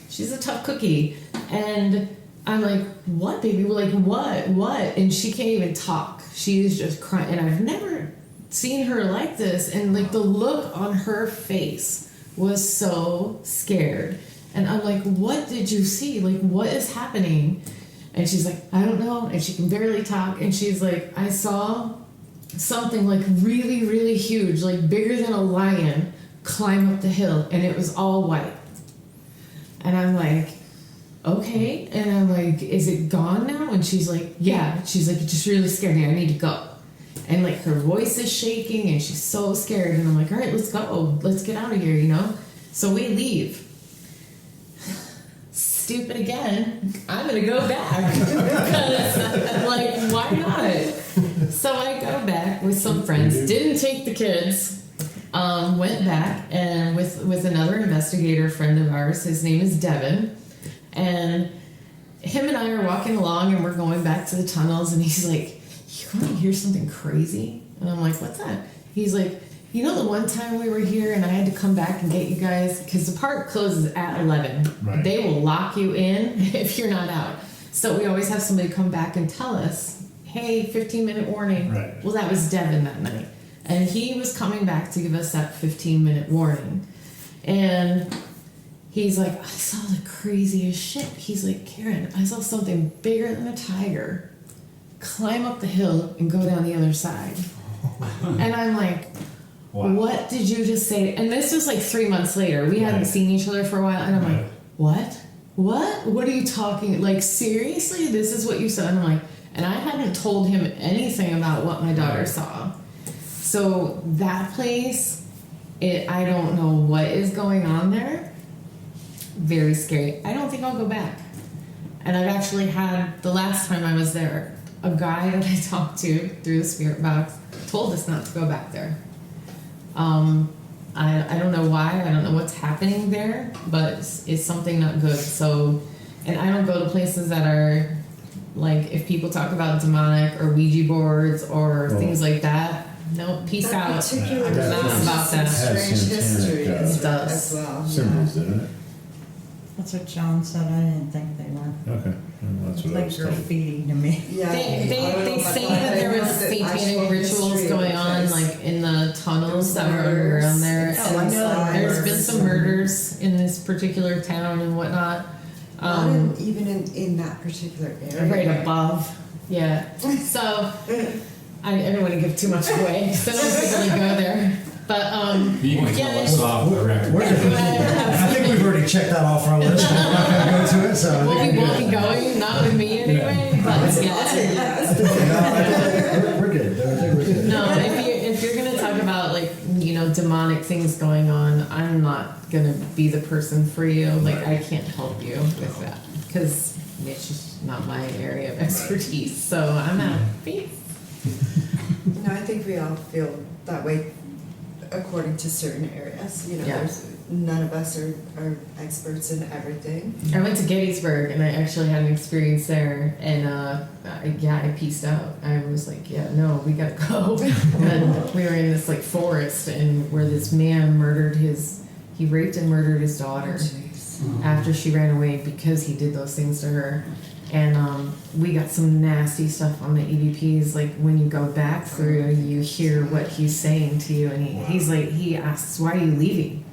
She's a tough cookie. And I'm like, what, baby? We're like, what? And she can't even talk. She is just crying. And I've never seen her like this. And the look on her face was so scared. And I'm like, what did you see? What is happening? And she's like, I don't know. And she can barely talk. And she's like, I saw something like really, really huge, like bigger than a lion, climb up the hill. And it was all white. And I'm like, okay. And I'm like, is it gone now? And she's like, yeah. She's like, it just really scared me. I need to go. And like her voice is shaking and she's so scared. And I'm like, all right, let's go. Let's get out of here, you know? So we leave. Stupid again. I'm going to go back. Because, like, why not? So I go back with some friends. Didn't take the kids. Went back and with another investigator friend of ours. His name is Devin. And him and I are walking along and we're going back to the tunnels. And he's like, you want to hear something crazy? And I'm like, what's that? He's like, you know the one time we were here and I had to come back and get you guys? Because the park closes at 11. Right. They will lock you in if you're not out. So we always have somebody come back and tell us, hey, 15-minute warning. Right. Well, that was Devin that night. And he was coming back to give us that 15-minute warning. And he's like, I saw the craziest shit. He's like, Karen, I saw something bigger than a tiger climb up the hill and go down the other side. And I'm like, Wow. what did you just say? And this was like 3 months later. We hadn't seen each other for a while. And I'm like, what? What are you talking? Like, seriously? This is what you said? And I'm like, and I hadn't told him anything about what my daughter saw. So that place, I don't know what is going on there. Very scary. I don't think I'll go back. And I've actually had, the last time I was there, a guy that I talked to through the spirit box told us not to go back there. I don't know why. I don't know what's happening there, but it's something not good. So, and I don't go to places that are like, if people talk about demonic or Ouija boards or things like that. No, peace out. Particular I'm not place about that. has strange history It does. as well. Symbols, didn't it? That's what John said. I didn't think they were. Okay. Well, that's what I Like was told. graffiti to me. Yeah. They say that there was satanic rituals going on, like in the tunnels that were underground there. Oh, I know. There's been some murders in this particular town and whatnot. Even in that particular area. Right above. Yeah. So I don't want to give too much away, so don't really go there. But You can yeah, tell us off the record. I think we've already checked that off our list. We're not going to go to it. So we won't be going, not with me anyway. But yeah. we're good. I think we're good. No, if you're gonna talk about like demonic things going on, I'm not gonna be the person for you. Like I can't help you with that because it's just not my area of expertise. So I'm out. Peace. No, I think we all feel that way according to certain areas. Yeah. There's, none of us are experts in everything. I went to Gettysburg and I actually had an experience there, and I pieced out. I was like, yeah, no, we gotta go. And we were in this like forest, and where this man he raped and murdered his daughter after she ran away because he did those things to her. And we got some nasty stuff on the EVPs. Like when you go back through, you hear what he's saying to you, and he asks, "Why are you leaving?"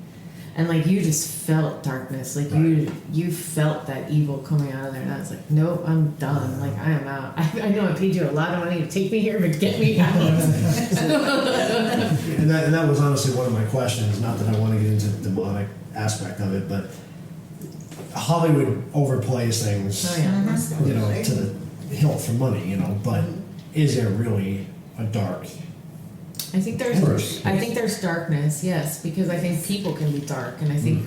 And like you just felt darkness, like you felt that evil coming out of there. And I was like, "Nope, I'm done. Like I am out. I know I paid you a lot of money to take me here, but get me out." And that was honestly one of my questions. Not that I want to get into the demonic aspect of it, but Hollywood overplays things, Oh yeah. to the hilt for money, But is there really a dark? I think there's darkness, yes, because I think people can be dark, and I think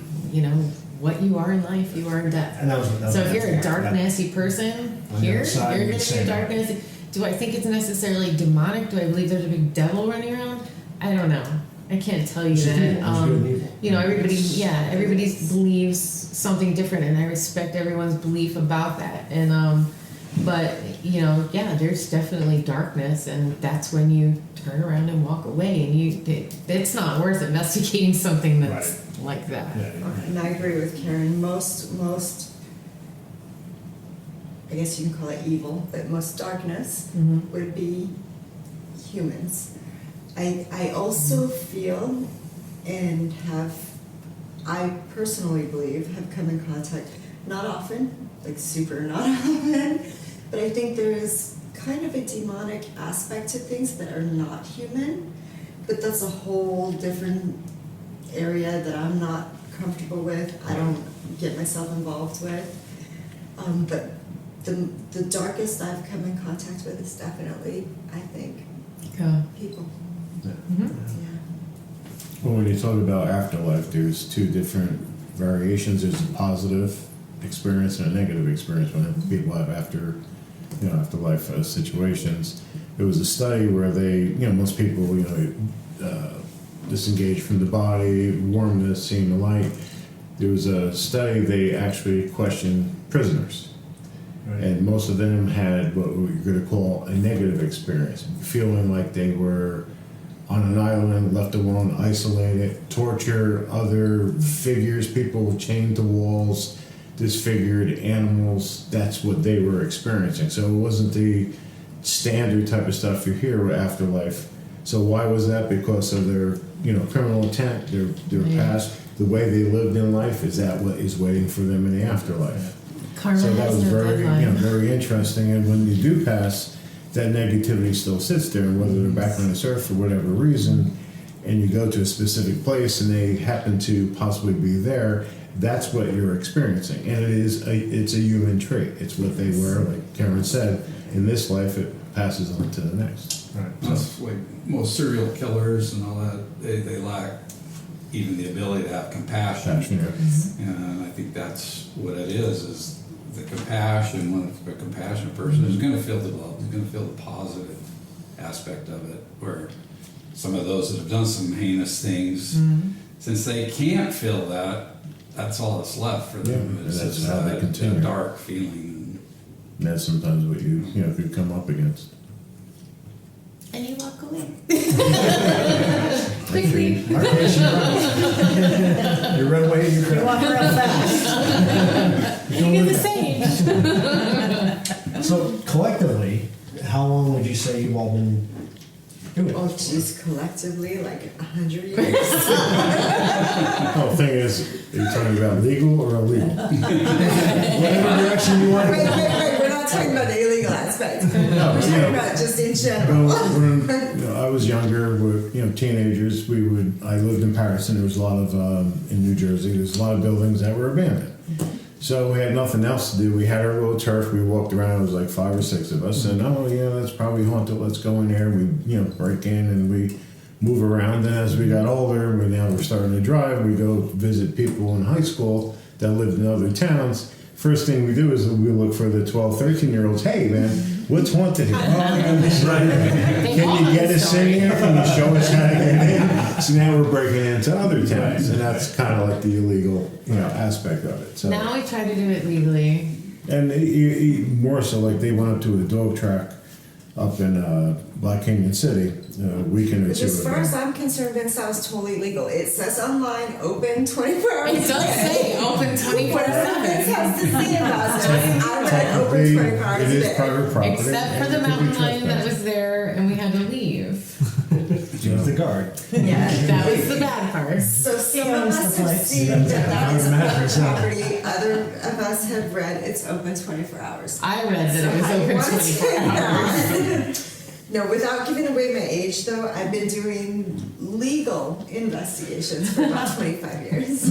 what you are in life, you are in death. And that was So if you're a darknessy person, On the you're other side, going you to be say a that. darkness. Do I think it's necessarily demonic? Do I believe there's a big devil running around? I don't know. I can't tell you There's that. evil, there's good and evil. Everybody believes something different, and I respect everyone's belief about that. And but there's definitely darkness, and that's when you turn around and walk away, and it's not worth investigating something that's like that. Yeah. And I agree with Karen. Most, I guess you can call it evil, but most darkness would be humans. I also feel and I personally believe, have come in contact, not often, like super not often, But I think there is kind of a demonic aspect to things that are not human, but that's a whole different area that I'm not comfortable with. I don't get myself involved with. But the darkest I've come in contact with is definitely, I think, people. Yeah. Yeah. Well, when you talk about afterlife, there's two different variations. There's a positive experience and a negative experience when people have afterlife situations. There was a study where most people, disengage from the body, warmness, seeing the light. There was a study, they actually questioned prisoners. Right. And most of them had what we're going to call a negative experience, feeling like they were on an island, left alone, isolated, torture, other figures, people chained to walls, disfigured animals. That's what they were experiencing. So it wasn't the standard type of stuff you hear with afterlife. So why was that? Because of their criminal intent, their past, the way they lived in life. Is that what is waiting for them in the afterlife? Karma So that has was no very, deadline. very interesting. And when you do pass, that negativity still sits there. And whether they're back on this earth for whatever reason, and you go to a specific place and they happen to possibly be there, that's what you're experiencing. And it's a human trait. It's what they were, like Karen said. In this life, it passes on to the next. Right. That's like most serial killers and all that. They lack even the ability to have compassion. And I think that's what it is the compassion. When it's a compassionate person is going to feel the love, is going to feel the positive aspect of it. Where some of those that have done some heinous things, since they can't feel that, that's all that's left for them. Yeah, It's and that's just how they continue. that dark feeling. And that's sometimes what you could come up against. And you walk away. Quickly. You run away and you You walk cry. real fast. You get the same. So collectively, how long would you say you've all been doing Oh, this? geez, collectively, like 100 years. Oh, the thing is, are you talking about legal or illegal? Whatever direction you want to Wait, go. we're not talking about the illegal aspect. We're No, talking about just in general. Well, when I was younger, with teenagers, I lived in Paris, and there was a lot of in New Jersey. There's a lot of buildings that were abandoned. So we had nothing else to do. We had our little turf. We walked around. It was like 5 or 6 of us, and that's probably haunted. Let's go in there. We break in and we move around. And as we got older, we're starting to drive. We go visit people in high school that lived in other towns. First thing we do is we look for the 12, 13-year-olds. Hey, man, what's haunted here? Can you get us in here? Can you show us how to get in? So now we're breaking into other towns, and that's kind of like the illegal, aspect of it. So Now we try to do it legally. and more so, like they went up to a dog track up in Black Canyon City a weekend or Which, two as far as ago. I'm concerned, that sounds totally legal. It says online, open 24 hours. It does say open 24/7. Whatever Vince has to say about it, I read open 24 hours It a is day. private property. Except for the and it can be mountain lion that trespassed. was there and we had to leave. She was the guard. Yeah. That was the bad part. So some of owns us the have place. seen Yeah, that is I would private imagine. property. Other of us have read it's open 24 hours. I read that So it was I open want to 24 say hours. that. No, without giving away my age, though, I've been doing legal investigations for about 25 years.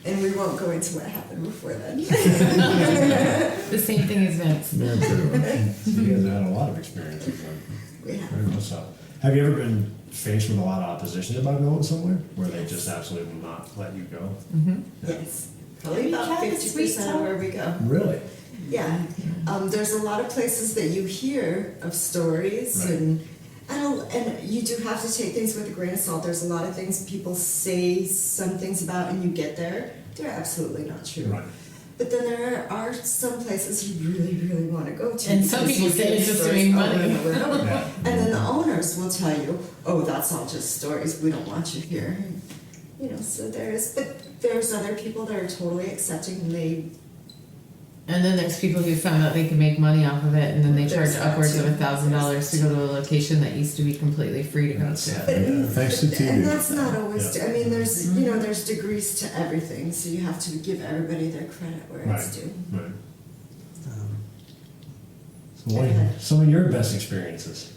And we won't go into what happened before then. The same thing as Vince. Yeah, pretty much. So you guys have had a lot of experience with them. We have. Very much so. Have you ever been faced with a lot of opposition about going somewhere where they just absolutely will not let you go? Yes. Probably We about have a sweet 50% of where we go. Really? Yeah. There's a lot of places that you hear of stories Right. and you do have to take things with a grain of salt. There's a lot of things people say some things about and you get there. They're absolutely not true. Right. But then there are some places you really, really want to go to. And some because people you say hear it's just stories doing over money. and over and over. Yeah. And then the owners will tell you, oh, that's all just stories. We don't want you here. So there's other people that are totally accepting and And then there's people who found out they could make money off of it, and then they charge There's that upwards of too. $1,000 to go to a location that used to be completely free to go to. Thanks to TV. And that's not always. Yeah. I mean, there's there's degrees to everything, so you have to give everybody their credit where it's due. Right. So what are some of your best experiences?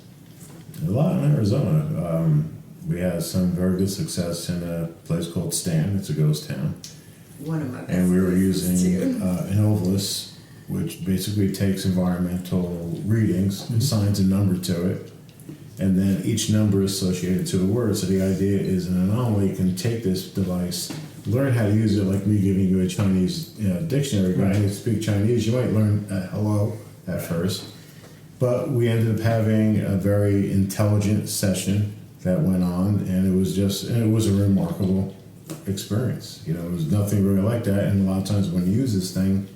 A lot in Arizona. We had some very good success in a place called Stan. It's a ghost town. One of my best. And we were places, using too. an ovilus, which basically takes environmental readings, assigns a number to it, and then each number is associated to a word. So the idea is an anomaly can take this device, learn how to use it, like me giving you a Chinese dictionary. But I speak Chinese, you might learn hello at first. But we ended up having a very intelligent session that went on, and it was a remarkable experience. It was nothing really like that. And a lot of times when you use this thing,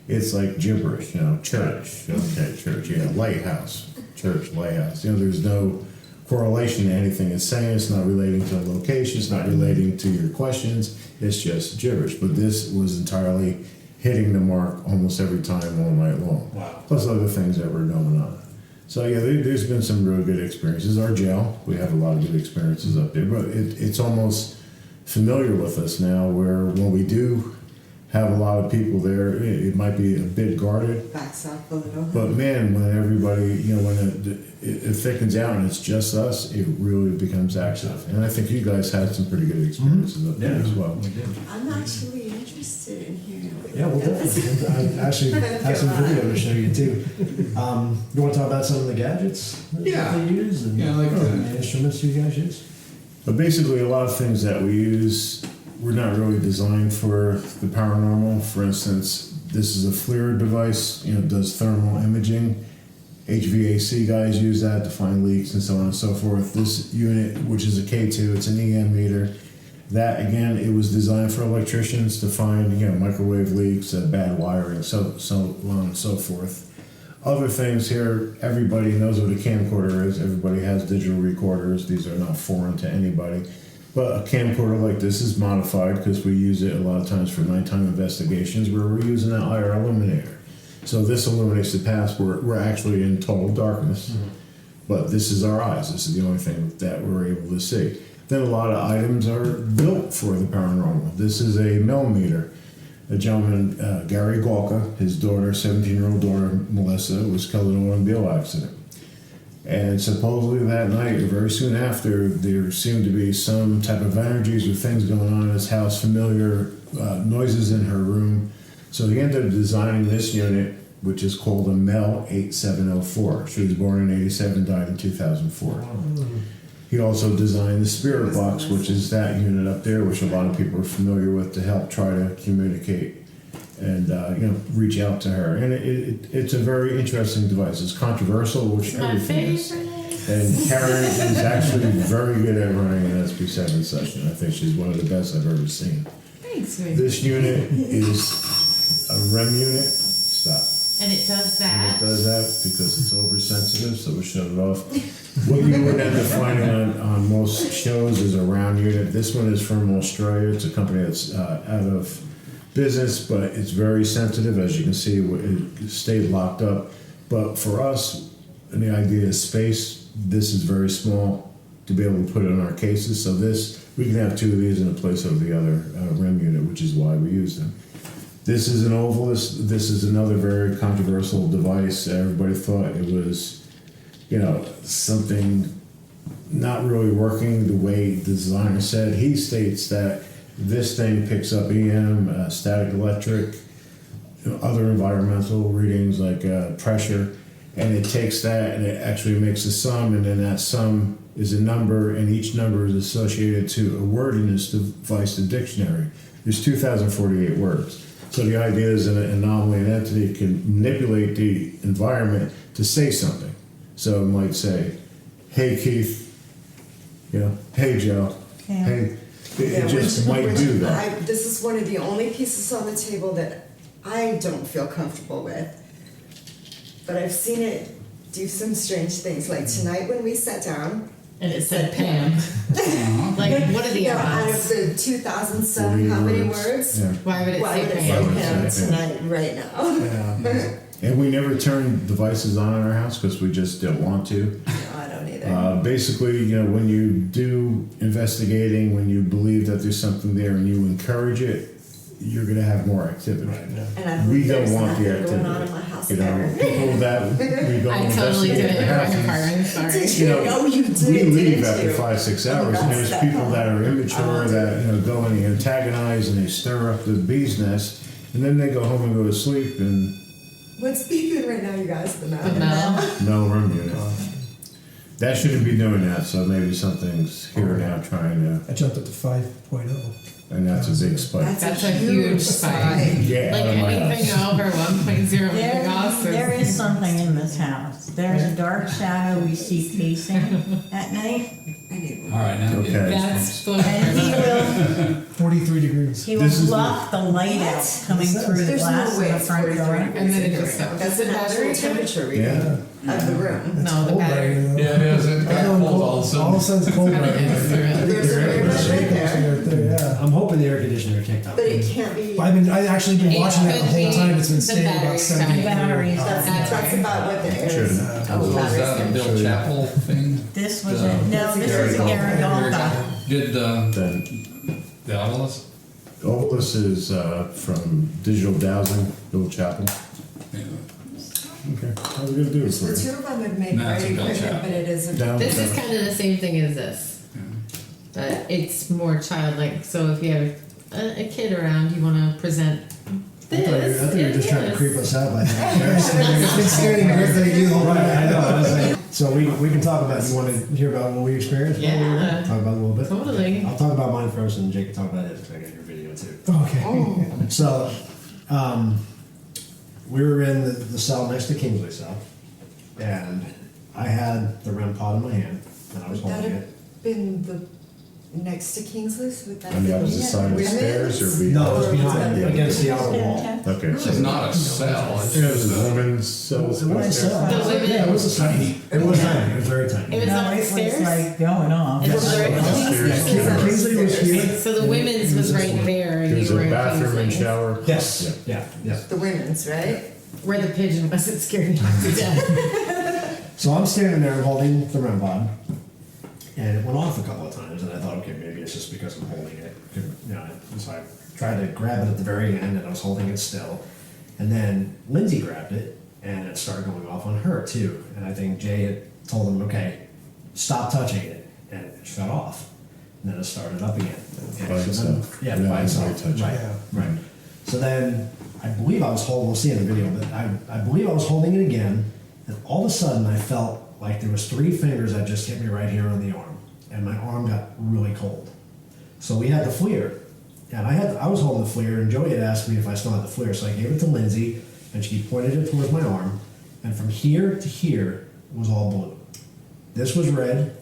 it's like gibberish. Church, okay, church, yeah, lighthouse, church, lighthouse. There's no correlation to anything it's saying. It's not relating to the location. It's not relating to your questions. It's just gibberish. But this was entirely hitting the mark almost every time all night long. Wow. Plus other things that were going on. So yeah, there's been some real good experiences. Our jail, we have a lot of good experiences up there, but it's almost familiar with us now, where when we do have a lot of people there, it might be a bit guarded. Backs up a little. But man, when everybody, when it thickens out and it's just us, it really becomes active. And I think you guys had some pretty good experiences up there as well. We did. I'm actually interested in hearing. Yeah, we'll definitely. I actually have some video to show you too. You want to talk about some of the gadgets that they use and Yeah, I like that. the instruments you guys use? But basically, a lot of things that we use were not really designed for the paranormal. For instance, this is a FLIR device. It does thermal imaging. HVAC guys use that to find leaks and so on and so forth. This unit, which is a K2, it's an EM meter. That again, it was designed for electricians to find microwave leaks, bad wiring, so on and so forth. Other things here, everybody knows what a camcorder is. Everybody has digital recorders. These are not foreign to anybody. But a camcorder like this is modified because we use it a lot of times for nighttime investigations where we're using an IR illuminator. So this illuminates the past. We're actually in total darkness, but this is our eyes. This is the only thing that we're able to see. Then a lot of items are built for the paranormal. This is a millimeter. A gentleman, Gary Galka, his daughter, 17-year-old daughter, Melissa, was killed in an automobile accident. And supposedly that night, or very soon after, there seemed to be some type of energies or things going on in his house, familiar noises in her room. So he ended up designing this unit, which is called a Mel 8704. She was born in 87, died in 2004. He also designed the spirit box, which is that unit up there, which a lot of people are familiar with, to help try to communicate and reach out to her. And it's a very interesting device. It's controversial, which everything is. And Karen is actually very good at running an SB7 session. I think she's one of the best I've ever seen. Thanks, This unit is a REM unit. Stop. And it does And that. it does that because it's oversensitive, so we shut it off. What you would end up finding on most shows is a round unit. This one is from Australia. It's a company that's out of business, but it's very sensitive. As you can see, it stayed locked up. But for us, and the idea is space, this is very small to be able to put it in our cases. So we can have two of these in place of the other REM unit, which is why we use them. This is an ovilus. This is another very controversial device. Everybody thought it was, something not really working the way the designer said. He states that this thing picks up EM, static electric, other environmental readings like pressure, and it takes that and it actually makes a sum, and then that sum is a number, and each number is associated to a word in this device, the dictionary. There's 2,048 words. So the idea is an anomaly, an entity can manipulate the environment to say something. So it might say, "Hey Keith," "Hey Joe," "Hey." It just might do that. This is one of the only pieces on the table that I don't feel comfortable with. But I've seen it do some strange things. Like tonight when we sat down, And it said Pam. Like, what are the You know, out of odds? the 2007, how many words? Yeah. Why would it Why say would it Pam? Why would say it Pam say tonight, right now? Yeah. And we never turn devices on in our house because we just don't want to. No, I don't either. Basically, you know, when you do investigating, when you believe that there's something there and you encourage it, you're going to have more activity. And I We believe don't there's want the nothing going on activity. in my house You know, there. people that we go I totally investigate did it in their my houses, apartment, sorry. Did you you know, know you did? we leave didn't after you? 5-6 Oh, hours, and that's there's that people problem. that are immature that, you know, go and they antagonize and they stir up the bee's nest, and then they go home and go to sleep and What's beeping right now, you guys? The The mouth. Mel. no room unit. That shouldn't be doing that, so maybe something's here now trying to, I jumped up to 5.0. and that's a big spike. That's a huge spike. Get Like out of my anything house. over 1.0 would be awesome. There is something in this house. There's a dark shadow we see pacing at night, All right, now Okay. That's and he will 43 degrees. he will This is block the light out coming through the There's no glass way in the it's front 43 door. degrees And then in it here just right now. stops. That's Is an the actual battery temperature reading Yeah. of the room. No, the Cold battery. right now. Yeah, it is. It got cold all of a All of a sudden. sudden it's cold It's right gonna now. hit through it. There's a air vent right there, Right there, yeah. I'm hoping the air conditioner kicked out. but it can't be. I actually been It watching that the could whole be time. It's been the staying about battery's 70 dying. Batteries. That's about what the air Sure. is. Was that a Bill Chapel thing? This was a, no, this is a Garagalka. Did Then the Ovilus? Ovilus is from Digital Dowsing, Bill Chapel. Yeah. Okay, how are we gonna do it The for two you? of them would make Nah, it's great a Bill equipment, Chap. but it isn't. Down, This is down. kind of the same thing as this, but it's more childlike. So if you have a kid around, you want to present I this. thought you were just trying to yes. creep us out by It's been scary birthday you. Right, I know. I was like, so we can talk about. You want to hear about what we experienced? Yeah. Talk about it a little bit. Totally. I'll talk about mine first, and Jake can talk about his because I got your video too. Okay. So, we were in the cell next to Kingsley's cell, and I had the REM pod in my hand, and I was Would that holding have it. been the next to Kingsley's? Would that On the have been opposite side of the women's? stairs or be? No, it was behind, against the outer wall. Okay. This is not a cell. It's It was just a a. women's cell. It was a nice cell. The women- Yeah, it was tiny. It was tiny. It was very tiny. It was No, it was upstairs. like going off. It was right- Yeah, Kingsley was here. So the women's was right there, and There's you were a in bathroom and Kingsley's. shower. Yes. Yeah. Yeah. The women's, right? Where the pigeon was, it scared me to death. So I'm standing there holding the REM pod, and it went off a couple of times, and I thought, okay, maybe it's just because I'm holding it. You know, so I tried to grab it at the very end, and I was holding it still. And then Lindsay grabbed it, and it started going off on her too. And I think Jay had told him, okay, stop touching it, and it shut off. And then it started up again. Okay, By so itself. then, yeah, Yeah, by it's itself. very touchy. Right, Yeah. right. So then I believe I was holding, we'll see in the video, but I believe I was holding it again, and all of a sudden I felt like there was 3 fingers that just hit me right here on the arm, and my arm got really cold. So we had the FLIR, and I was holding the FLIR, and Joey had asked me if I still had the FLIR, so I gave it to Lindsay, and she pointed it towards my arm, and from here to here was all blue. This was red,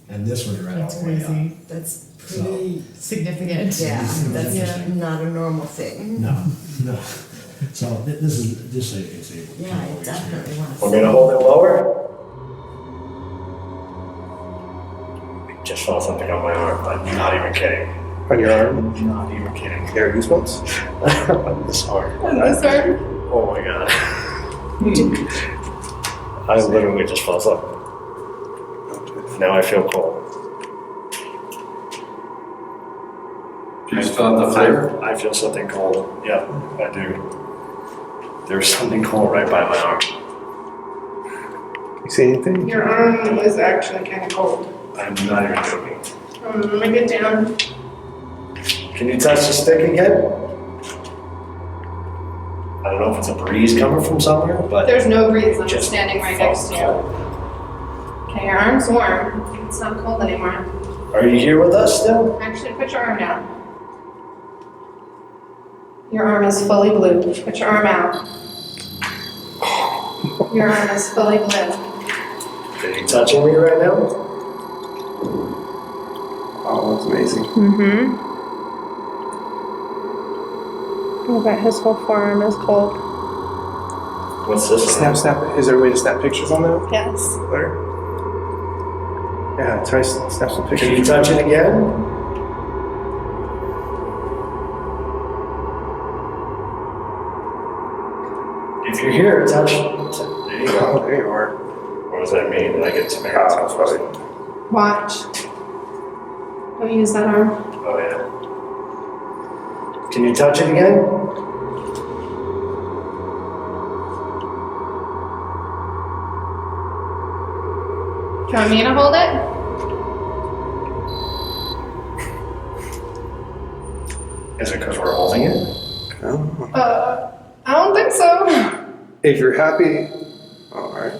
and this was red That's all the way crazy. up. That's pretty. Significant. Yeah, that's Yeah. not a normal thing. No, no. So this is just so you can see. Yeah, what I we definitely experienced. want to. We're gonna hold it lower. Just felt something on my arm, but not even kidding. On your arm? Not even kidding. You got goosebumps? On this arm. On this arm? Oh my god. I literally just felt something. Now I feel cold. You just felt the fire? I feel something cold. Yeah, I do. There's something cold right by my arm. You see anything? Your arm was actually kind of cold. I'm not even joking. Let me get down. Can you touch the stick again? I don't know if it's a breeze coming from somewhere, but There's no breeze. I'm just standing right felt next to you. cold. Okay, your arm's warm. It's not cold anymore. Are you here with us still? Actually, put your arm down. Your arm is fully blue. Put your arm out. Your arm is fully blue. Are you touching me right now? Oh, that's amazing. Mm-hmm. I bet his whole forearm is cold. What's this? Snap. Is there a way to snap pictures on that? Yes. There. Yeah, try snap some pictures. Can you touch it again? If you're here, touch. There you go. There you are. What does that mean? Did I get some air? Probably. Watch. Don't use that arm. Oh, yeah. Can you touch it again? Do you want me to hold it? Is it because we're holding it? Oh. I don't think so. If you're happy, all right.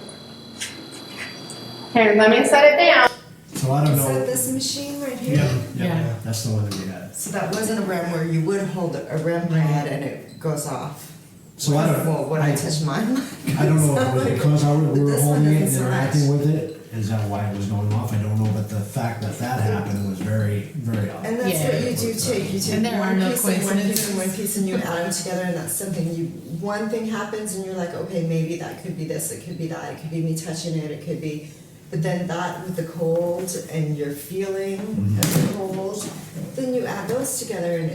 Here, let me set it down. So I don't Is that know. this machine right here? Yeah. That's the one that we had. So that wasn't a REM where you would hold a REM pad and it goes off. So I don't. Well, when I touch mine. I don't know if it was because we were This one holding it and doesn't so interacting much. with it. Is that why it was going off? I don't know, but the fact that that happened was very, very odd. And that's Yeah. what you do too. You take And there are one no piece and one coincidences. piece and one piece and you add them together and that's something one thing happens and you're like, okay, maybe that could be this, it could be that, it could be me touching it, it could be, but then that with the cold and your feeling of the cold, then you add those together and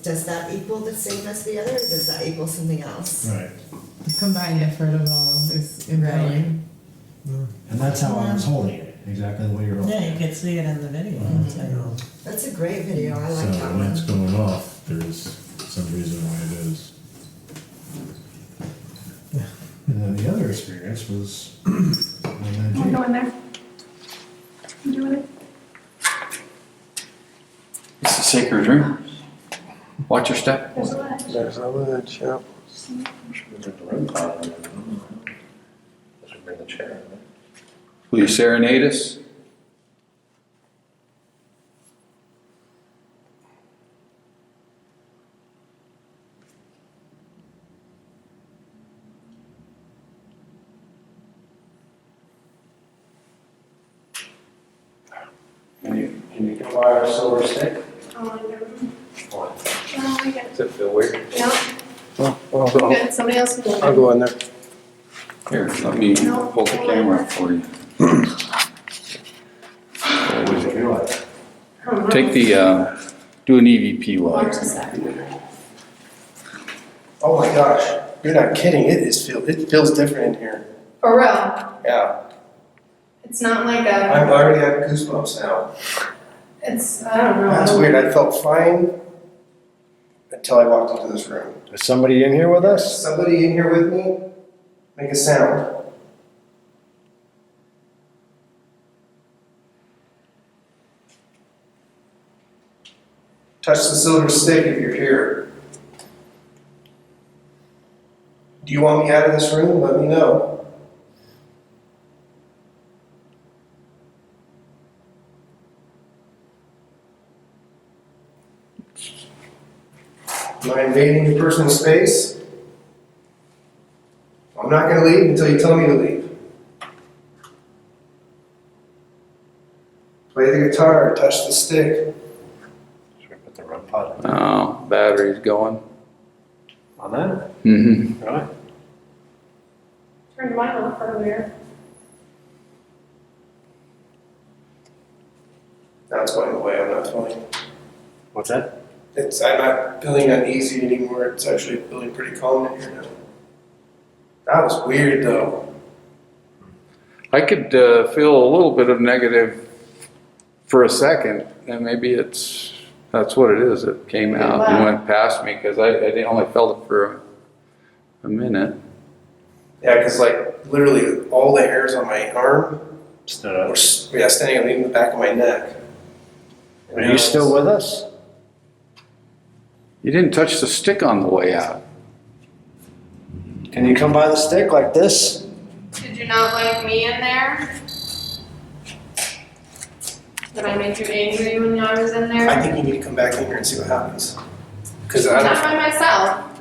does that equal the same as the other or does that equal something else? Right. The combined effort of all is impelling. And that's how I was holding it. Exactly the way you're holding Yeah, it. you can see it in the video. That's a great video, I So like that when one. it's going off, there's some reason why it is. And then the other experience was when I'm going there. You doing it? It's the sacred room. Watch your step. There's a ledge. There's a ledge, yeah. Bring the chair. Will you serenade us? Can you come by our silver stick? Oh, I get it. What? Oh, I get it. Does it feel weird? Yeah, Oh, well, I'm good. Somebody else can do it. I'll go in there. Here, let me hold the camera up for you. What does it feel like? I don't know. Take the, do an EVP Watch live. a second. Oh my gosh, you're not kidding. It feels different in here. For real. Yeah. It's not like I've a, already had goosebumps now. I don't know. That's weird. I felt fine until I walked into this room. Is somebody in here with us? Somebody in here with me, make a sound. Touch the silver stick if you're here. Do you want me out of this room? Let me know. Am I invading your personal space? I'm not going to leave until you tell me to leave. Play the guitar, touch the stick. Should we put the REM pod Oh, battery's going. on that? Mm-hmm. Really? Turned mine off earlier. Now it's going away, I'm not feeling. What's that? I'm not feeling uneasy anymore. It's actually feeling pretty calm in here now. That was weird though. I could feel a little bit of negative for a second, and maybe that's what it is. It came out and went past me because I only felt it for a minute. Yeah, because like literally all the hairs on my arm Stood up. were standing on the back of my neck. Are you still with us? You didn't touch the stick on the way out. Can you come by the stick like this? Did you not like me in there? Did I make you angry when I was in there? I think you need to come back in here and see what happens. Because I Not don't. by myself.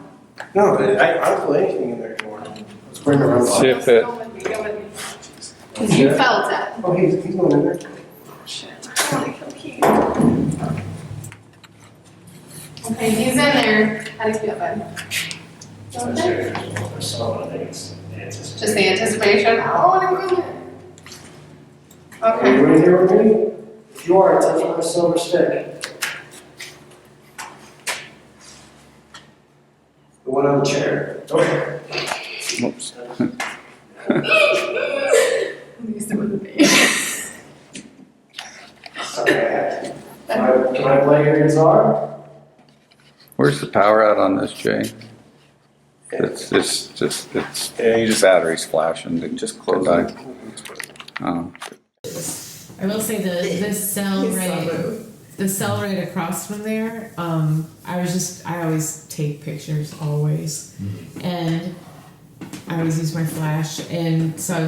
No, but I don't feel anything in there anymore. Let's bring the REM See pod. if it. Go with me, go with me. Because you felt it. Oh, he's going in there. Shit, I want to kill Keith. Okay, he's in there. How do you feel, bud? Okay. Just the anticipation. Oh, I want to go in there. Are Okay. you right here with me? If you are, touch my silver stick. The one on the chair. Okay. Whoops. I'm used to with me. Okay. Can I play your guitar? Where's the power out on this, Jay? It's Yeah, you just batteries flashing. And just close it. Oh. I will say the cell right across from there. I always take pictures always, and I always use my flash. And so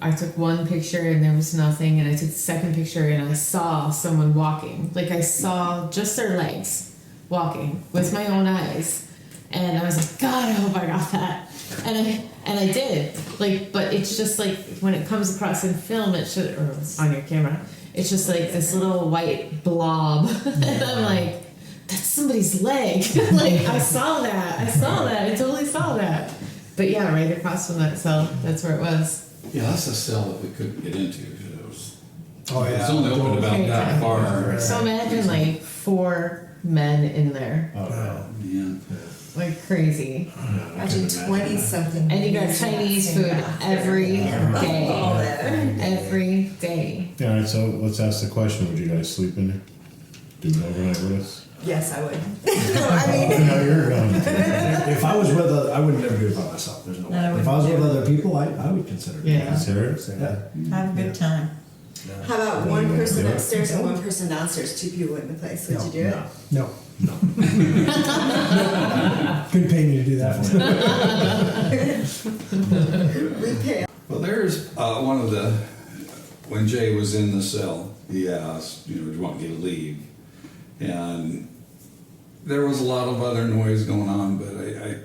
I took one picture and there was nothing, and I took the second picture and I saw someone walking. Like I saw just their legs walking with my own eyes, and I was like, God, I hope I got that. And I did. Like, but it's just like when it comes across in film, or on your camera, it's just like this little white blob, and I'm like, that's somebody's leg. Like I saw that. I totally saw that. But yeah, right across from that cell, that's where it was. Yeah, that's a cell that we couldn't get into. It was, Oh yeah. it's only open about that far. So imagine like 4 men in there, Yeah. like crazy. Imagine 20-something. And you got Chinese food every day. Every day. All right, so let's ask the question: would you guys sleep in there? Do an overnight with us? Yes, I would. No, you're going to. If I was with I would never do it by myself. There's no way. No, I If I was with wouldn't. other people, I would consider it. Yeah. Consider it? Yeah. Have a good time. How about one person Yeah. upstairs and one person downstairs, 2 people in the place? Would you do it? No. Couldn't pay me to do that. We pay. Well, there's one of the, when Jay was in the cell, he asked, do you want me to leave? And there was a lot of other noise going on, but I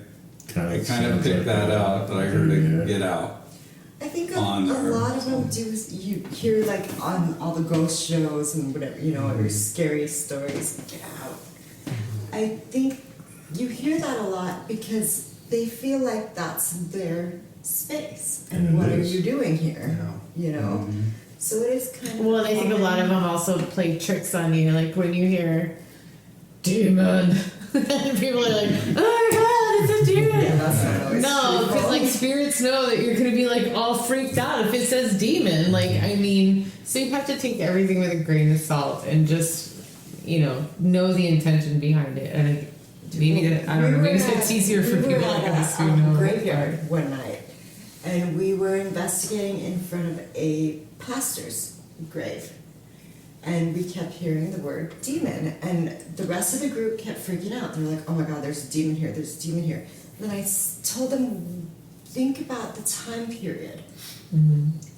kind of sounds picked like that out, that I heard it get out. I think a On our- lot of them do. You hear like on all the ghost shows and whatever, or scary stories. Get out. I think you hear that a lot because they feel like that's their space. And And it what are is. you doing here? So it is kind of. Well, I think a lot of them also play tricks on you, like when you hear demon, and people are like, "Oh my God, it's a demon!" Yeah, that's not always No, true. because like spirits know that you're gonna be like all freaked out if it says demon. Like, I mean, so you have to take everything with a grain of salt and just, know the intention behind it. And maybe I don't know. Maybe it's easier for people like us who know. Graveyard one night, and we were investigating in front of a pastor's grave, and we kept hearing the word demon, and the rest of the group kept freaking out. They're like, "Oh my God, there's a demon here! There's a demon here!" And I told them, think about the time period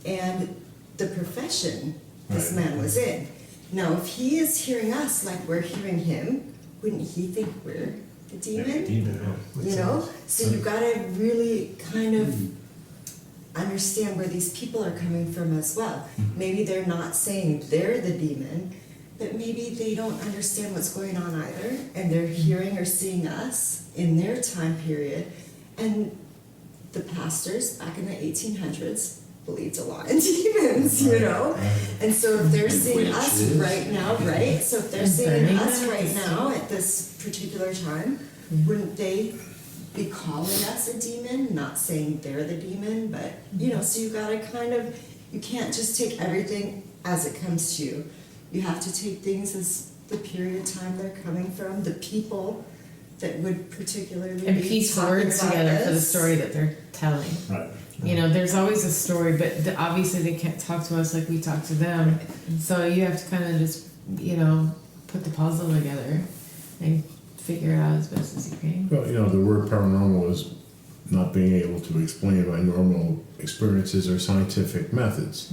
and the profession this man was in. Now, if he is hearing us like we're hearing him, wouldn't he think we're the demon? So you gotta really kind of understand where these people are coming from as well. Maybe they're not saying they're the demon, but maybe they don't understand what's going on either, and they're hearing or seeing us in their time period. And the pastors back in the 1800s believed a lot in demons, And so if they're seeing us right now, right? So if they're seeing us right now at this particular time, wouldn't they be calling us a demon? Not saying they're the demon, but so you gotta you can't just take everything as it comes to you. You have to take things as the period of time they're coming from, the people that would particularly And be piece talking words about together for the this. story that they're telling. Right. There's always a story, but obviously they can't talk to us like we talk to them. So you have to kind of just, put the puzzle together and figure it out as best as you can. Well, the word paranormal is not being able to explain by normal experiences or scientific methods.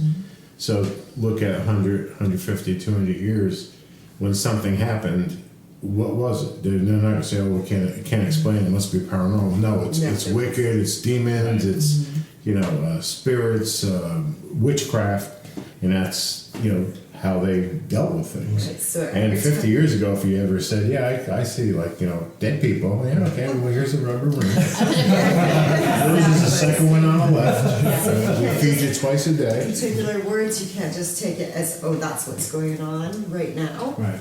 So look at 100, 150, 200 years, when something happened, what was it? They're not going to say, oh, we can't explain it, it must be paranormal. No, it's wicked, it's demons, it's, spirits, witchcraft, and that's, how they dealt with things. Right, so And every 50 time- years ago, if you ever said, yeah, I see, like, dead people, yeah, okay, well, here's a rubber ring. There's a second one on the left. We feed you twice a day. particular words, you can't just take it as, oh, that's what's going on right now. Right.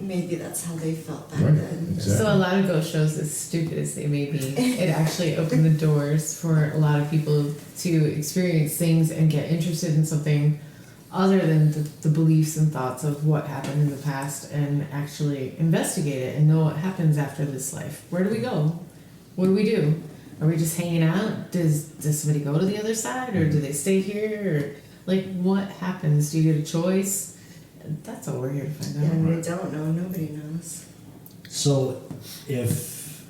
Maybe that's how they felt back Right, then. exactly. So a lot of ghost shows, as stupid as they may be, it actually opened the doors for a lot of people to experience things and get interested in something other than the beliefs and thoughts of what happened in the past, and actually investigate it and know what happens after this life. Where do we go? What do we do? Are we just hanging out? Does somebody go to the other side, or do they stay here? Or like, what happens? Do you get a choice? That's all we're here to find Yeah, out. and we don't know, nobody knows. So if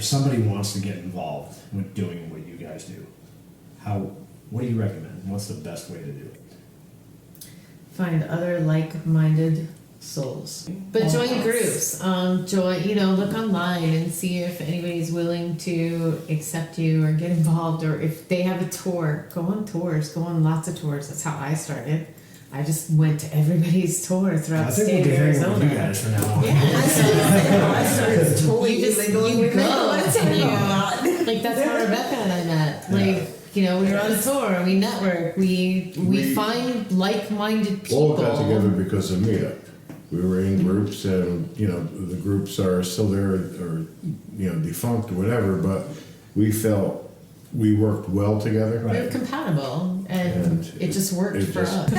somebody wants to get involved with doing what you guys do, what do you recommend? What's the best way to do it? Find other like-minded souls, but join groups. Look online and see if anybody's willing to accept you or get involved, or if they have a tour. Go on tours. Go on lots of tours. That's how I started. I just went to everybody's tour throughout I the think state we'll of be hearing Arizona. from you guys from now on. I started totally You just illegal and you we go. make a lot of time. Like that's how Rebecca and I met. Like we were on a tour. We network. We find like-minded people. All got together because of meetup. We were in groups, and the groups are still there, or defunct or whatever. But we felt we worked well together. We were compatible, and it just worked it for just- us.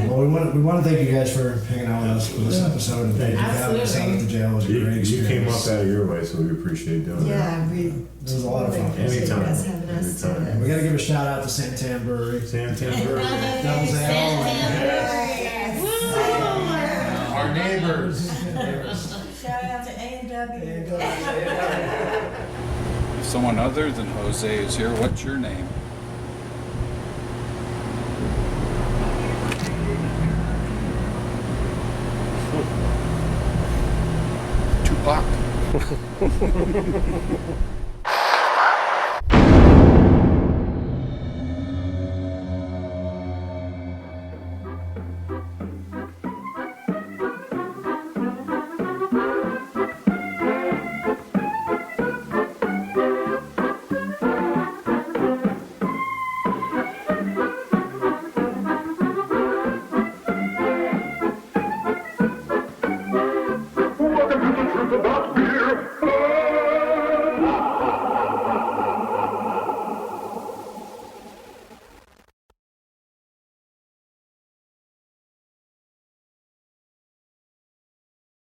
Well, we want to thank you guys for hanging out with us for this episode, and thank you for having us out at the jail. It was a great You experience. came up out of your way, so we appreciate doing that. Yeah, we. It was a lot of fun. appreciate you guys having us do Anytime. We this. got to give a shout out to Santan Brewery, Santan Brewery. Devil's Ale. Our neighbors. Shout out to A&W. If someone other than Jose is here, what's your name? Tupac.